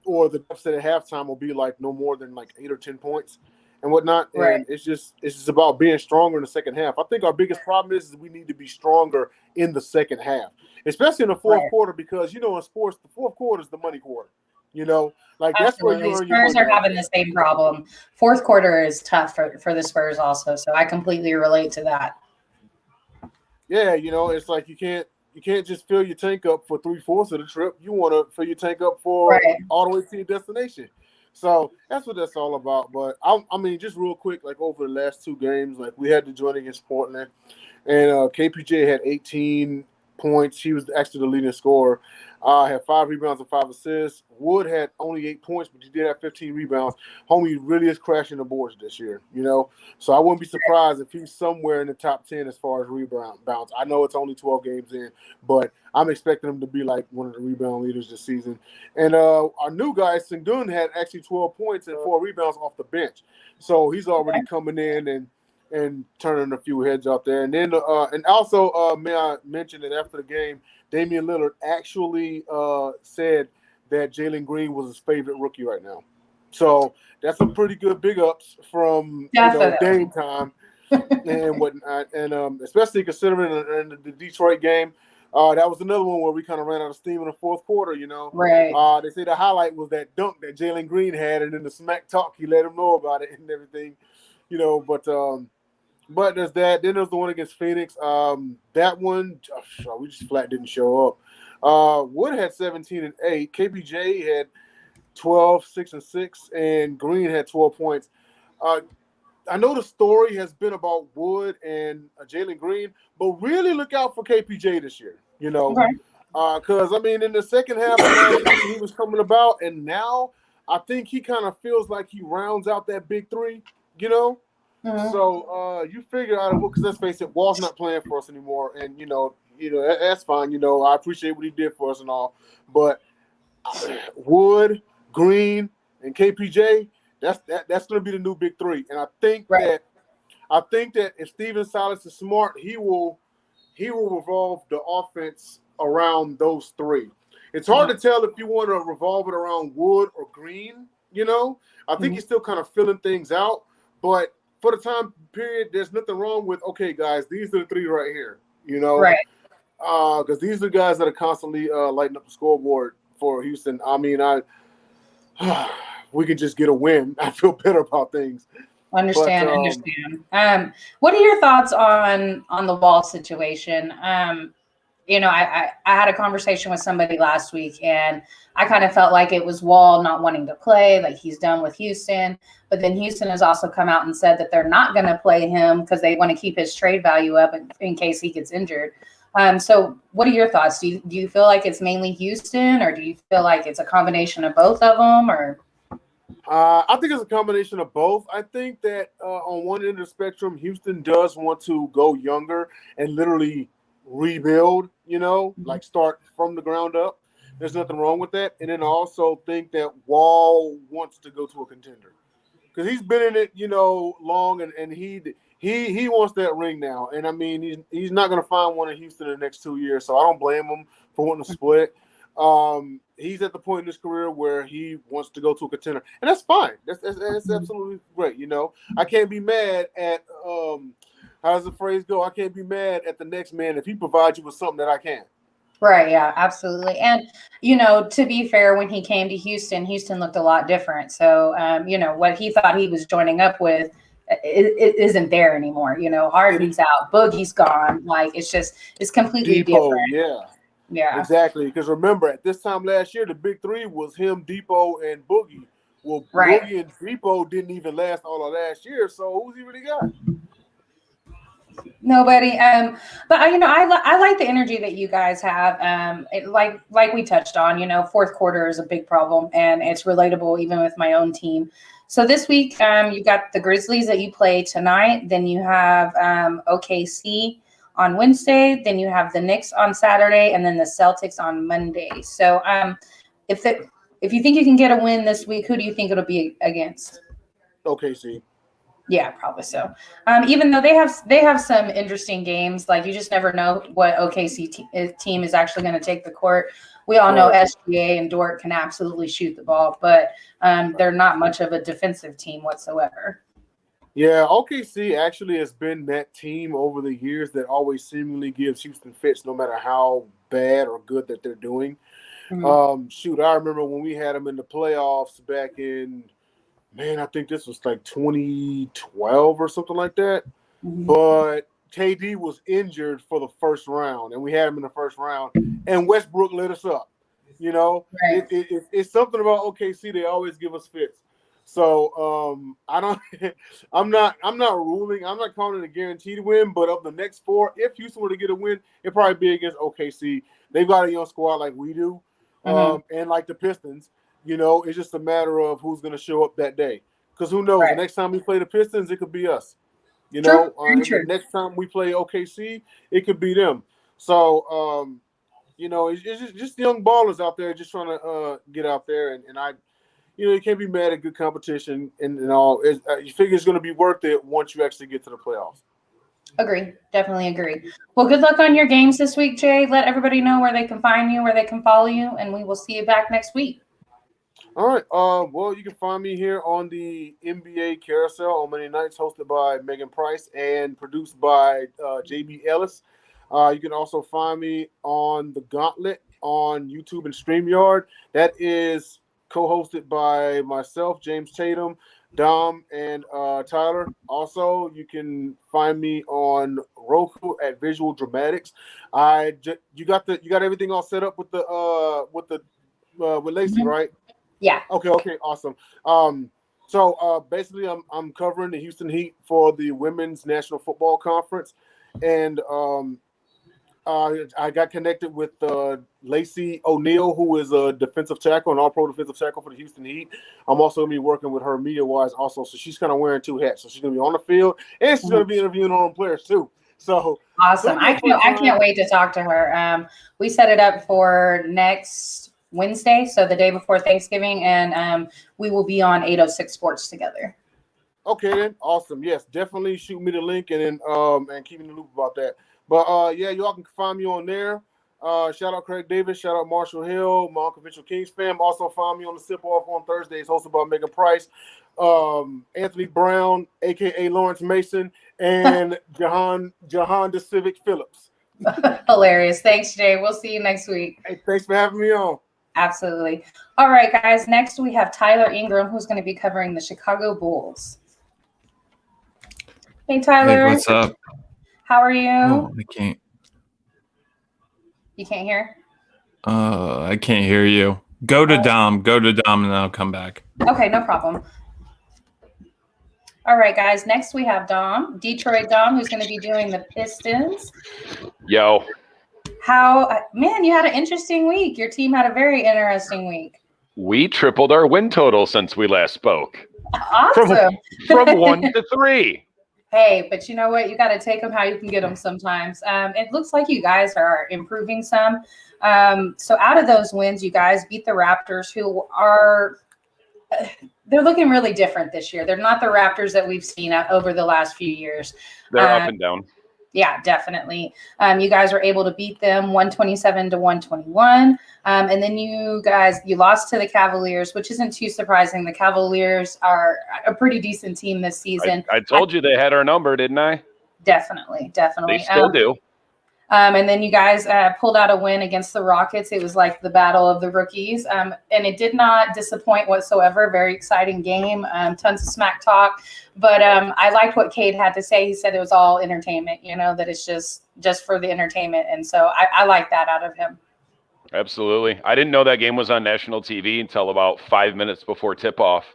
the deficit at halftime will be like no more than like 8 or 10 points and whatnot. Right. And it's just about being stronger in the second half. I think our biggest problem is we need to be stronger in the second half, especially in the fourth quarter, because in sports the fourth quarter is the money quarter. That's where you earn your money. Spurs are having the same problem. Fourth quarter is tough for the Spurs also, so I completely relate to that. Yeah, it's like you can't just fill your tank up for 3/4 of the trip. You want to fill your tank up for all the way to your destination. So that's what that's all about. But just real quick, like over the last 2 games, like we had the joint against Portland, and KPJ had 18 points. He was actually the leading scorer. Had 5 rebounds and 5 assists. Wood had only 8 points, but he did have 15 rebounds. Homie really is crashing the boards this year, So I wouldn't be surprised if he's somewhere in the top 10 as far as rebounds. I know it's only 12 games in, but I'm expecting him to be like one of the rebound leaders this season. And our new guy, Sengun, had actually 12 points and 4 rebounds off the bench. So he's already coming in and turning a few heads out there. And then and also may I mention that after the game, Damian Lillard actually said that Jalen Green was his favorite rookie right now. So that's some pretty good big ups from Dame time and whatnot. And especially considering in the Detroit game, that was another one where we kind of ran out of steam in the fourth quarter, Right. They say the highlight was that dunk that Jalen Green had, and in the smack talk, he let him know about it and everything, But there's that. Then there's the one against Phoenix. That one, we just flat didn't show up. Wood had 17 and 8. KPJ had 12, 6 and 6, and Green had 12 points. I know the story has been about Wood and Jalen Green, but really look out for KPJ this year. Because in the second half of last season, he was coming about, and now I think he kind of feels like he rounds out that big three. Mm-hmm. So you figure out, because let's face it, Wall's not playing for us anymore, and that's fine. I appreciate what he did for us and all, but Wood, Green, and KPJ, that's going to be the new big three. And I think that if Steven Silas is smart, he will revolve the offense around those 3. It's hard to tell if you want to revolve it around Wood or Green. I think he's still kind of filling things out, but for the time period, there's nothing wrong with, okay, guys, these are the 3 right here, Right. Because these are the guys that are constantly lighting up the scoreboard for Houston. We can just get a win. I feel better about things. Understand. What are your thoughts on the Wall situation? I had a conversation with somebody last week, and I kind of felt like it was Wall not wanting to play, like he's done with Houston. But then Houston has also come out and said that they're not going to play him because they want to keep his trade value up in case he gets injured. So what are your thoughts? Do you feel like it's mainly Houston, or do you feel like it's a combination of both of them, or? I think it's a combination of both. I think that on one end of the spectrum, Houston does want to go younger and literally rebuild, like start from the ground up. There's nothing wrong with that. And then I also think that Wall wants to go to a contender because he's been in it, long, and he wants that ring now. And he's not going to find one in Houston in the next 2 years, so I don't blame him for wanting to split. He's at the point in his career where he wants to go to a contender, and that's fine. That's absolutely great. I can't be mad at how does the phrase go? I can't be mad at the next man if he provides you with something that I can't. Right. Yeah, absolutely. And, you know, to be fair, when he came to Houston, Houston looked a lot different. So, you know, what he thought he was joining up with it isn't there anymore. You know, Harden's out, Boogie's gone. Like, it's completely Depot, different. yeah. Yeah. Exactly. Because remember, at this time last year, the big three was him, Depot, and Boogie. Well, Right. Boogie and Depot didn't even last all of last year. So who's he really got? Nobody. But you know, I like the energy that you guys have. Like we touched on, you know, fourth quarter is a big problem, and it's relatable even with my own team. So this week, you got the Grizzlies that you play tonight. Then you have OKC on Wednesday. Then you have the Knicks on Saturday, and then the Celtics on Monday. So if you think you can get a win this week, who do you think it'll be against? OKC. Yeah, probably so. Even though they have some interesting games, like you just never know what OKC team is actually going to take the court. We all know SGA and Dort can absolutely shoot the ball, but they're not much of a defensive team whatsoever. Yeah, OKC actually has been that team over the years that always seemingly gives Houston fits no matter how bad or good that they're doing. Mm-hmm. I remember when we had them in the playoffs back in – man, I think this was like 2012 or something like that. Mm-hmm. But KD was injured for the first round, and we had him in the first round, and Westbrook lit us up. You know, right. It's something about OKC. They always give us fits. So I'm not ruling. I'm not calling it a guaranteed win. But of the next four, if Houston were to get a win, it'd probably be against OKC. They've got a young squad like we do, and like the Pistons. You know, it's just a matter of who's going to show up that day. Because who knows? Right. The next time we play the Pistons, it could be us. You know, the next time we play OKC, it could be them. So, you know, it's just young ballers out there just trying to get out there. And I, you know, you can't be mad at good competition and all. You figure it's going to be worth it once you actually get to the playoffs. Agree. Definitely agree. Well, good luck on your games this week, Jay. Let everybody know where they can find you, where they can follow you, and we will see you back next week. All right. Well, you can find me here on the NBA Carousel on Monday nights, hosted by Megan Price and produced by JB Ellis. You can also find me on The Gauntlet on YouTube and StreamYard. That is co-hosted by myself, James Tatum, Dom, and Tyler. Also, you can find me on Roku at Visual Dramatics. You got everything all set up with Lacey, right? Yeah. Okay, awesome. So basically I'm covering the Houston Heat for the Women's National Football Conference, and I got connected with Lacey O'Neal, who is a defensive tackle, an all-pro defensive tackle for the Houston Heat. I'm also going to be working with her media-wise also, so she's kind of wearing two hats. So she's going to be on the field, and she's going to be interviewing her own players too. So awesome! I can't wait to talk to her. We set it up for next Wednesday, so the day before Thanksgiving, and we will be on 806 Sports together. Okay, then awesome. Yes, definitely shoot me the link and then keep me in the loop about that. But yeah, y'all can find me on there. Shout out Craig Davis, shout out Marshall Hill, my Uncle Mitchell Kings fam. Also find me on the Sip Off on Thursdays, hosted by Megan Price, Anthony Brown, aka Lawrence Mason, and Jahan the Civic Phillips. Hilarious. Thanks, Jay. We'll see you next week. Hey, thanks for having me on. Absolutely. All right, guys. Next, we have Tyler Ingram, who's going to be covering the Chicago Bulls. Hey, Tyler. Hey, what's up? How are you? Oh, I can't. You can't hear? I can't hear you. Go to Dom, and then I'll come back. Okay, no problem. All right, guys. Next, we have Dom, Detroit Dom, who's going to be doing the Pistons. Yo. Man, you had an interesting week. Your team had a very interesting week. We tripled our win total since we last spoke. Awesome. From 1 to 3. Hey, but you know what? You got to take them how you can get them sometimes. It looks like you guys are improving some. So out of those wins, you guys beat the Raptors, who are they're looking really different this year. They're not the Raptors that we've seen over the last few years. They're up and down. Yeah, definitely. You guys were able to beat them 127-121. And then you lost to the Cavaliers, which isn't too surprising. The Cavaliers are a pretty decent team this season. I told you they had our number, didn't I? Definitely. They still do. And then you guys pulled out a win against the Rockets. It was like the battle of the rookies. And it did not disappoint whatsoever. Very exciting game. Tons of smack talk. But I liked what Cade had to say. He said it was all entertainment, that it's just for the entertainment. And so I like that out of him. Absolutely. I didn't know that game was on national TV until about 5 minutes before tip-off.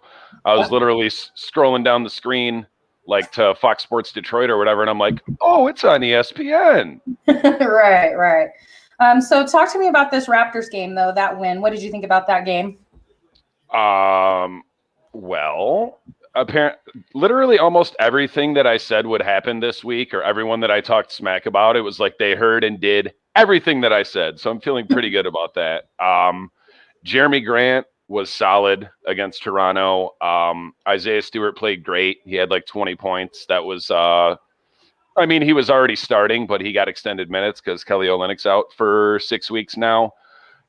I was literally scrolling down the screen like to Fox Sports Detroit or whatever, and I'm like, oh, it's on ESPN. Right. So talk to me about this Raptors game, though, that win. What did you think about that game? Well, literally almost everything that I said would happen this week, or everyone that I talked smack about, it was like they heard and did everything that I said. So I'm feeling pretty good about that. Jeremy Grant was solid against Toronto. Isaiah Stewart played great. He had like 20 points. That was, he was already starting, but he got extended minutes because Kelly Olynyk's out for 6 weeks now.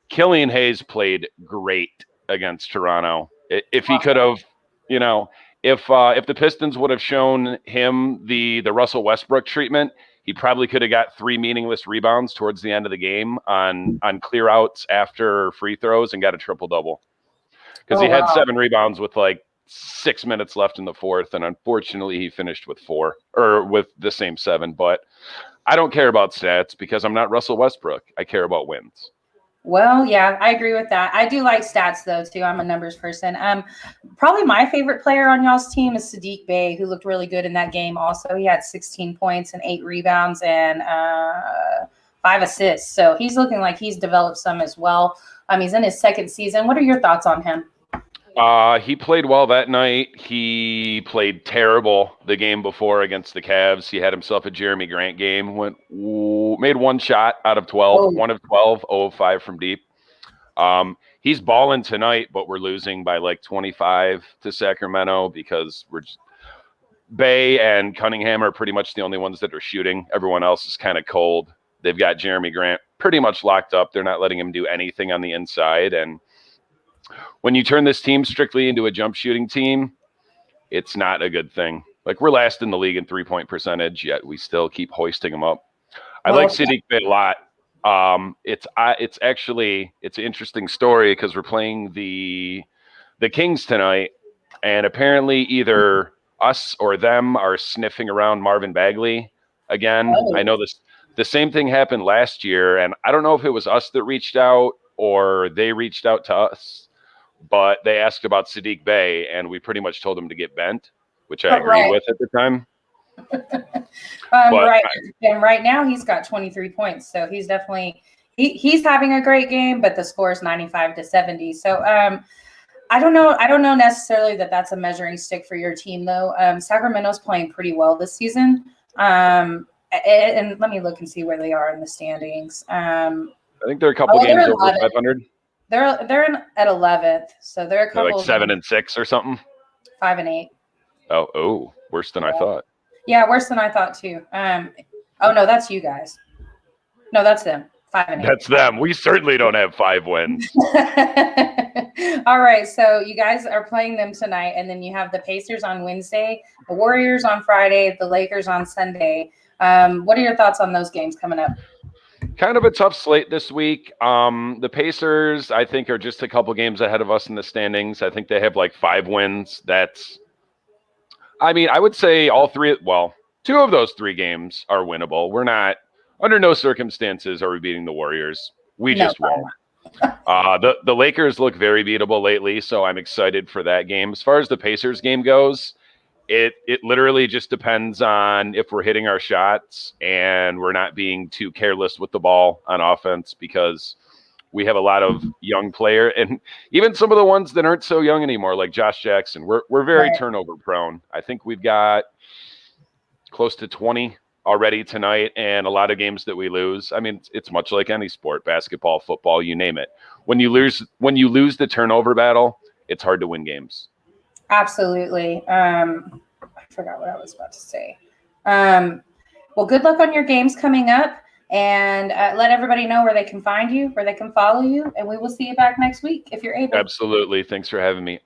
Killian Hayes played great against Toronto. If he could have, if the Pistons would have shown him the Russell Westbrook treatment, he probably could have got 3 meaningless rebounds towards the end of the game on clear outs after free throws and got a triple-double. Because he had 7 rebounds with like 6 minutes left in the fourth, and unfortunately he finished with 4, or with the same 7. But I don't care about stats because I'm not Russell Westbrook. I care about wins. Well, yeah, I agree with that. I do like stats, though, too. I'm a numbers person. Probably my favorite player on y'all's team is Saddiq Bey, who looked really good in that game also. He had 16 points and 8 rebounds and 5 assists. So he's looking like he's developed some as well. He's in his 2nd season. What are your thoughts on him? He played well that night. He played terrible the game before against the Cavs. He had himself a Jeremy Grant game. Made 1 shot out of 12, 1 of 12, 0 of 5 from deep. He's balling tonight, but we're losing by like 25 to Sacramento because Bay and Cunningham are pretty much the only ones that are shooting. Everyone else is kind of cold. They've got Jeremy Grant pretty much locked up. They're not letting him do anything on the inside. And when you turn this team strictly into a jump shooting team, it's not a good thing. Like, we're last in the league in 3-point percentage, yet we still keep hoisting them up. I like Saddiq Bey a lot. It's an interesting story because we're playing the Kings tonight, and apparently either us or them are sniffing around Marvin Bagley again. I know the same thing happened last year, and I don't know if it was us that reached out or they reached out to us. But they asked about Saddiq Bey, and we pretty much told him to get bent, which I agree with at the time. Right now he's got 23 points, so he's definitely he's having a great game. But the score is 95-70. So I don't know necessarily that that's a measuring stick for your team, though. Sacramento's playing pretty well this season. And let me look and see where they are in the standings. I think they're a couple games over 500. They're in at 11th, so they're a couple. They're like 7-6 or something. 5 and 8. Oh, worse than I thought. Yeah, worse than I thought too. Oh no, that's you guys. No, that's them. 5 and 8. That's them. We certainly don't have 5 wins. All right, so you guys are playing them tonight, and then you have the Pacers on Wednesday, the Warriors on Friday, the Lakers on Sunday. What are your thoughts on those games coming up? Kind of a tough slate this week. The Pacers, I think, are just a couple games ahead of us in the standings. I think they have like 5 wins. I would say 2 of those 3 games are winnable. We're not, under no circumstances are we beating the Warriors. We just won't. The Lakers look very beatable lately, so I'm excited for that game. As far as the Pacers game goes, it literally just depends on if we're hitting our shots and we're not being too careless with the ball on offense, because we have a lot of young player, and even some of the ones that aren't so young anymore, like Josh Jackson, we're very turnover prone. I think we've got close to 20 already tonight, and a lot of games that we lose. I mean, it's much like any sport, basketball, football, you name it. When you lose the turnover battle, it's hard to win games. Absolutely. I forgot what I was about to say. Well, good luck on your games coming up, and let everybody know where they can find you, where they can follow you, and we will see you back next week if you're able. Absolutely. Thanks for having me.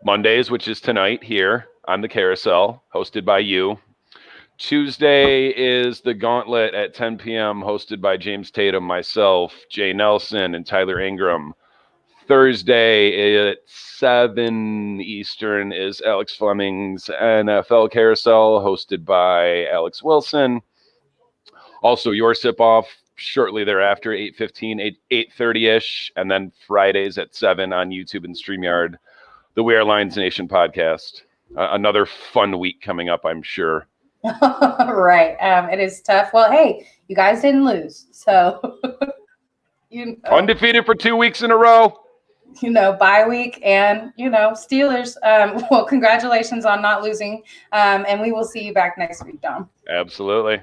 Mondays, which is tonight here on the Carousel, hosted by you. Tuesday is the Gauntlet at 10 p.m. hosted by James Tatum, myself, Jay Nelson, and Tyler Ingram. Thursday at 7 Eastern is Alex Fleming's NFL Carousel hosted by Alex Wilson. Also, your sip-off shortly thereafter, 8:15, 8:30-ish, and then Fridays at 7 on YouTube and StreamYard, the We Are Lions Nation podcast. Another fun week coming up, I'm sure. Right. It is tough. Well, hey, you guys didn't lose. So, Undefeated for 2 weeks in a row. Bye week and, Steelers. Well, congratulations on not losing. And we will see you back next week, Dom. Absolutely.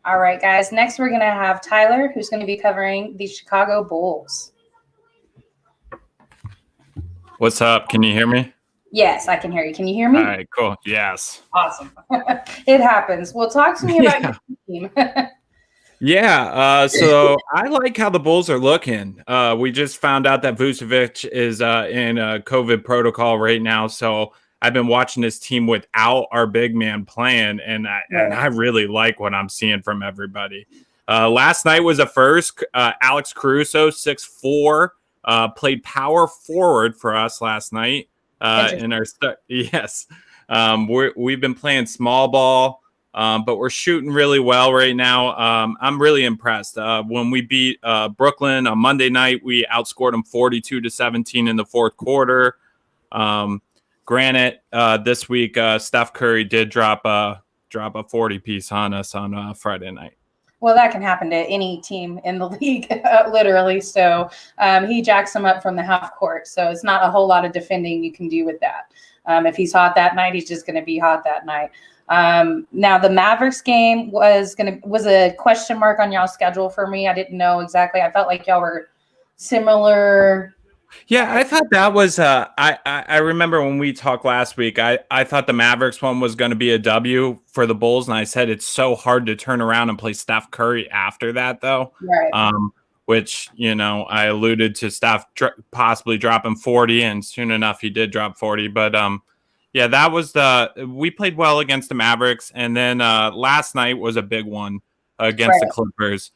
All right, guys. Next, we're going to have Tyler, who's going to be covering the Chicago Bulls. What's up? Can you hear me? Yes, I can hear you. Can you hear me? All right, cool. Yes. Awesome. It happens. Well, talk to me about your team. So I like how the Bulls are looking. We just found out that Vucevic is in a COVID protocol right now. So I've been watching this team without our big man playing, and I really like what I'm seeing from everybody. Last night was a first. Alex Caruso, 6'4", played power forward for us last night. We've been playing small ball, but we're shooting really well right now. I'm really impressed. When we beat Brooklyn on Monday night, we outscored them 42-17 in the fourth quarter. Granted, this week Steph Curry did drop a 40-piece on us on Friday night. Well, that can happen to any team in the league, literally. So he jacks them up from the half court. So it's not a whole lot of defending you can do with that. If he's hot that night, he's just going to be hot that night. Now, the Mavericks game was a question mark on y'all's schedule for me. I didn't know exactly. I felt like y'all were similar. Yeah, I thought that was I remember when we talked last week, I thought the Mavericks one was going to be a W for the Bulls, and I said it's so hard to turn around and play Steph Curry after that, though. Right. Which, I alluded to Steph possibly dropping 40, and soon enough he did drop 40. But that was we played well against the Mavericks, and then last night was a big one against the Clippers.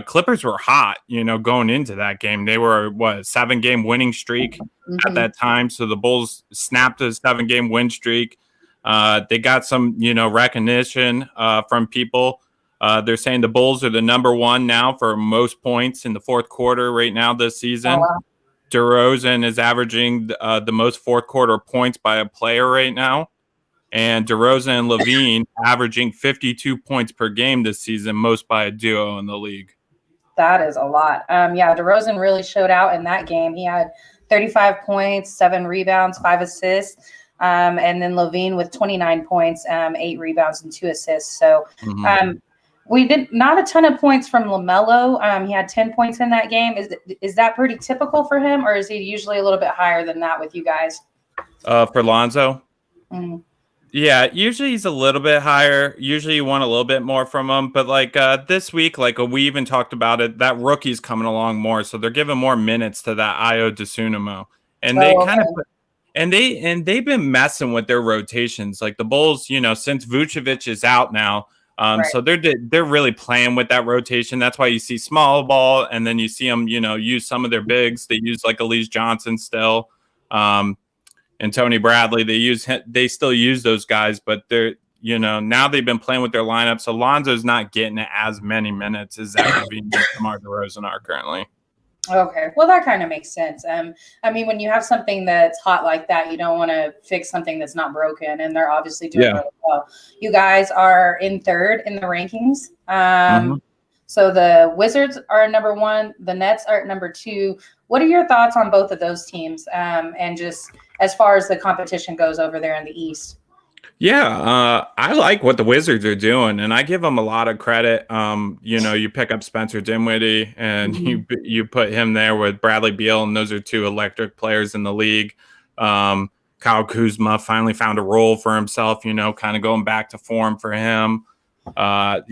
Clippers were hot, going into that game. They were, a 7-game winning streak at that time. So the Bulls snapped a 7-game win streak. They got some, recognition from people. They're saying the Bulls are the number one now for most points in the fourth quarter right now this season. Oh, wow. Derozan is averaging the most fourth quarter points by a player right now. And Derozan and Levine averaging 52 points per game this season, most by a duo in the league. That is a lot. Derozan really showed out in that game. He had 35 points, 7 rebounds, 5 assists. And then Levine with 29 points, 8 rebounds, and 2 assists. So we did not a ton of points from LaMelo. He had 10 points in that game. Is that pretty typical for him, or is he usually a little bit higher than that with you guys? For Lonzo? Yeah, usually he's a little bit higher. Usually you want a little bit more from him. But this week, we even talked about it, that rookie's coming along more. So they're giving more minutes to that Ayo Dosunmu. And they've been messing with their rotations. Like the Bulls, since Vucevic is out now. So they're really playing with that rotation. That's why you see small ball, and then you see them, use some of their bigs. They use Elise Johnson still. And Tony Bradley, they still use those guys, but they're, now they've been playing with their lineup. So Lonzo's not getting as many minutes as Zach Levine and DeMar DeRozan are currently. Okay. Well, that kind of makes sense. When you have something that's hot like that, you don't want to fix something that's not broken, and they're obviously doing really well. You guys are in third in the rankings. So the Wizards are number 1. The Nets are at number 2. What are your thoughts on both of those teams? And just as far as the competition goes over there in the East? Yeah, I like what the Wizards are doing, and I give them a lot of credit. You pick up Spencer Dinwiddie, and you put him there with Bradley Beal, and those are 2 electric players in the league. Kyle Kuzma finally found a role for himself, kind of going back to form for him. I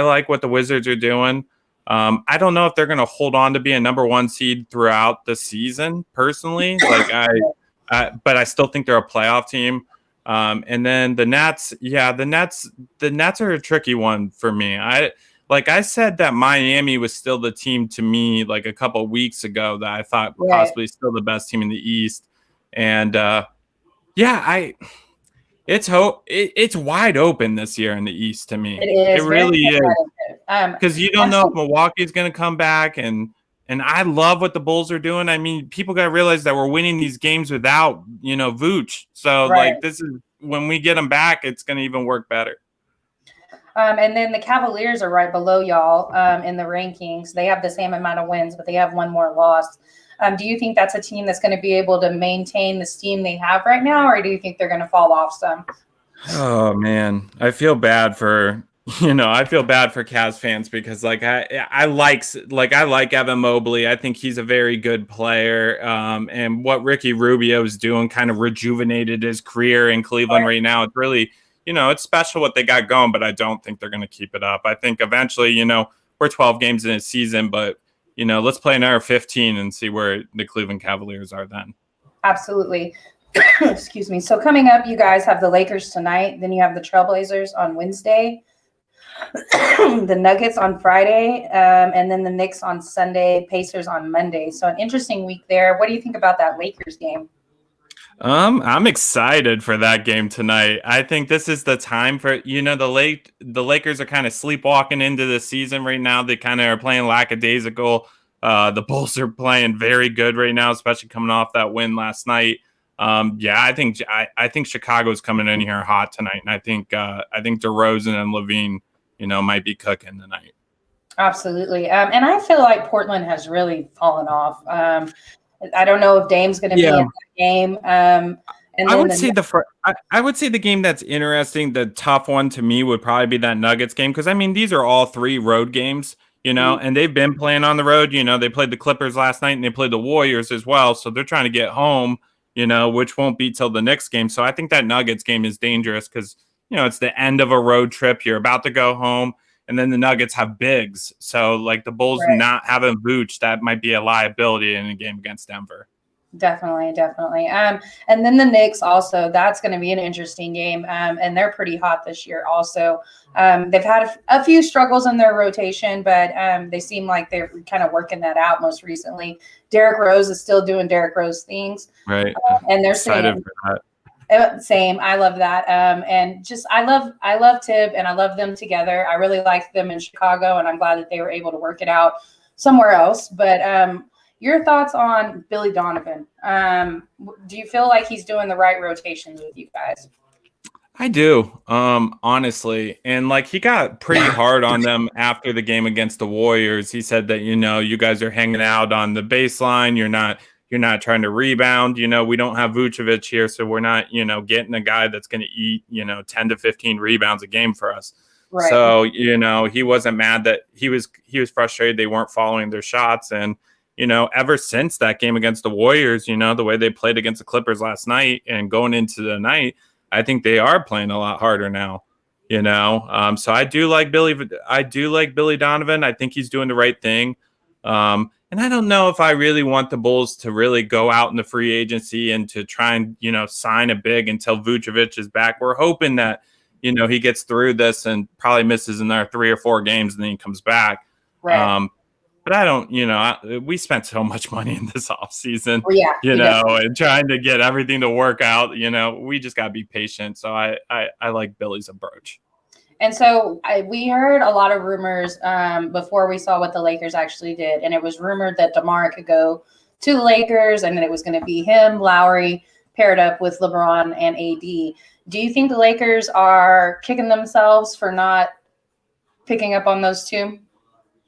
like what the Wizards are doing. I don't know if they're going to hold on to be a number 1 seed throughout the season, personally. But I still think they're a playoff team. And then the Nets, the Nets are a tricky one for me. I said that Miami was still the team to me like a couple of weeks ago that I thought possibly still the best team in the East. And it's wide open this year in the East to me. It is. It really is. Because you don't know if Milwaukee's going to come back, and I love what the Bulls are doing. I mean, people got to realize that we're winning these games without, Vooch. So this is when we get them back, it's going to even work better. And then the Cavaliers are right below y'all in the rankings. They have the same amount of wins, but they have one more loss. Do you think that's a team that's going to be able to maintain the steam they have right now, or do you think they're going to fall off some? Oh man, I feel bad for Cavs fans because I like Evan Mobley. I think he's a very good player. And what Ricky Rubio is doing kind of rejuvenated his career in Cleveland right now. It's really, it's special what they got going, but I don't think they're going to keep it up. I think eventually, we're 12 games in a season, but let's play another 15 and see where the Cleveland Cavaliers are then. Absolutely. Excuse me. So coming up, you guys have the Lakers tonight. Then you have the Trailblazers on Wednesday, the Nuggets on Friday, and then the Knicks on Sunday, Pacers on Monday. So an interesting week there. What do you think about that Lakers game? I'm excited for that game tonight. I think this is the time for, the Lakers are kind of sleepwalking into the season right now. They kind of are playing lackadaisical. The Bulls are playing very good right now, especially coming off that win last night. I think Chicago's coming in here hot tonight, and I think Derozan and Levine, might be cooking tonight. Absolutely. And I feel like Portland has really fallen off. I don't know if Dame's going to be in that game. I would say the game that's interesting, the tough one to me would probably be that Nuggets game. Cause these are all 3 road games, and they've been playing on the road. They played the Clippers last night and they played the Warriors as well. So they're trying to get home, which won't be till the next game. So I think that Nuggets game is dangerous because, it's the end of a road trip. You're about to go home. And then the Nuggets have bigs. So, the Bulls not having Vooch, that might be a liability in a game against Denver. Definitely. And then the Knicks also, that's going to be an interesting game. And they're pretty hot this year also. They've had a few struggles in their rotation, but they seem like they're kind of working that out most recently. Derrick Rose is still doing Derrick Rose things. Right. And they're excited for that. Same. I love that. And just I love Tibb and I love them together. I really liked them in Chicago, and I'm glad that they were able to work it out somewhere else. But your thoughts on Billy Donovan? Do you feel like he's doing the right rotations with you guys? I do, honestly. And he got pretty hard on them after the game against the Warriors. He said that, you guys are hanging out on the baseline. You're not trying to rebound. We don't have Vucevic here, so we're not, getting a guy that's going to eat, 10 to 15 rebounds a game for us. Right. So, he wasn't mad that he was frustrated they weren't following their shots. And, ever since that game against the Warriors, the way they played against the Clippers last night and going into the night, I think they are playing a lot harder now, So I do like Billy Donovan. I think he's doing the right thing. And I don't know if I really want the Bulls to really go out in the free agency and to try and, sign a big until Vucevic is back. We're hoping that, he gets through this and probably misses another 3 or 4 games and then he comes back. Right. But I don't, we spent so much money in this offseason, and trying to get everything to work out, we just got to be patient. So I like Billy's approach. And so we heard a lot of rumors before we saw what the Lakers actually did. And it was rumored that DeMar could go to the Lakers and that it was going to be him, Lowry, paired up with LeBron and AD. Do you think the Lakers are kicking themselves for not picking up on those two?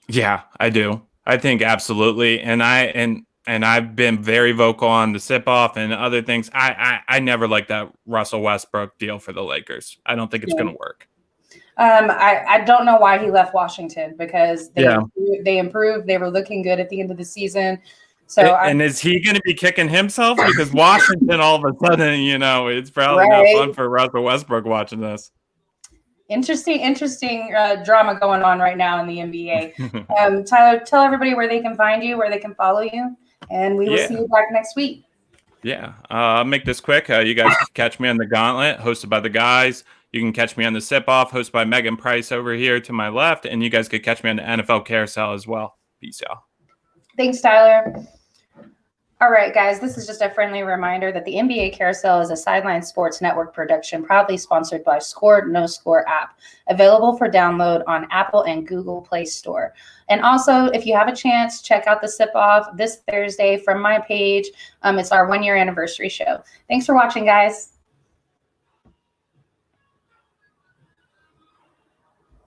Yeah, I do. I think absolutely. And I've been very vocal on the sip-off and other things. I never liked that Russell Westbrook deal for the Lakers. I don't think it's going to work. I don't know why he left Washington because they improved. They were looking good at the end of the season. So and is he going to be kicking himself? Because Washington, all of a sudden, it's probably not fun for Russell Westbrook watching this. Interesting drama going on right now in the NBA. Tyler, tell everybody where they can find you, where they can follow you, and we will see you back next week. Yeah, I'll make this quick. You guys can catch me on the Gauntlet, hosted by the guys. You can catch me on the Sip Off, hosted by Megan Price over here to my left, and you guys could catch me on the NFL Carousel as well. Peace, y'all. Thanks, Tyler. All right, guys, this is just a friendly reminder that the NBA Carousel is a Sideline Sports Network production, proudly sponsored by Score No Score app, available for download on Apple and Google Play Store. And also, if you have a chance, check out the Sip Off this Thursday from my page. It's our 1-year anniversary show. Thanks for watching, guys.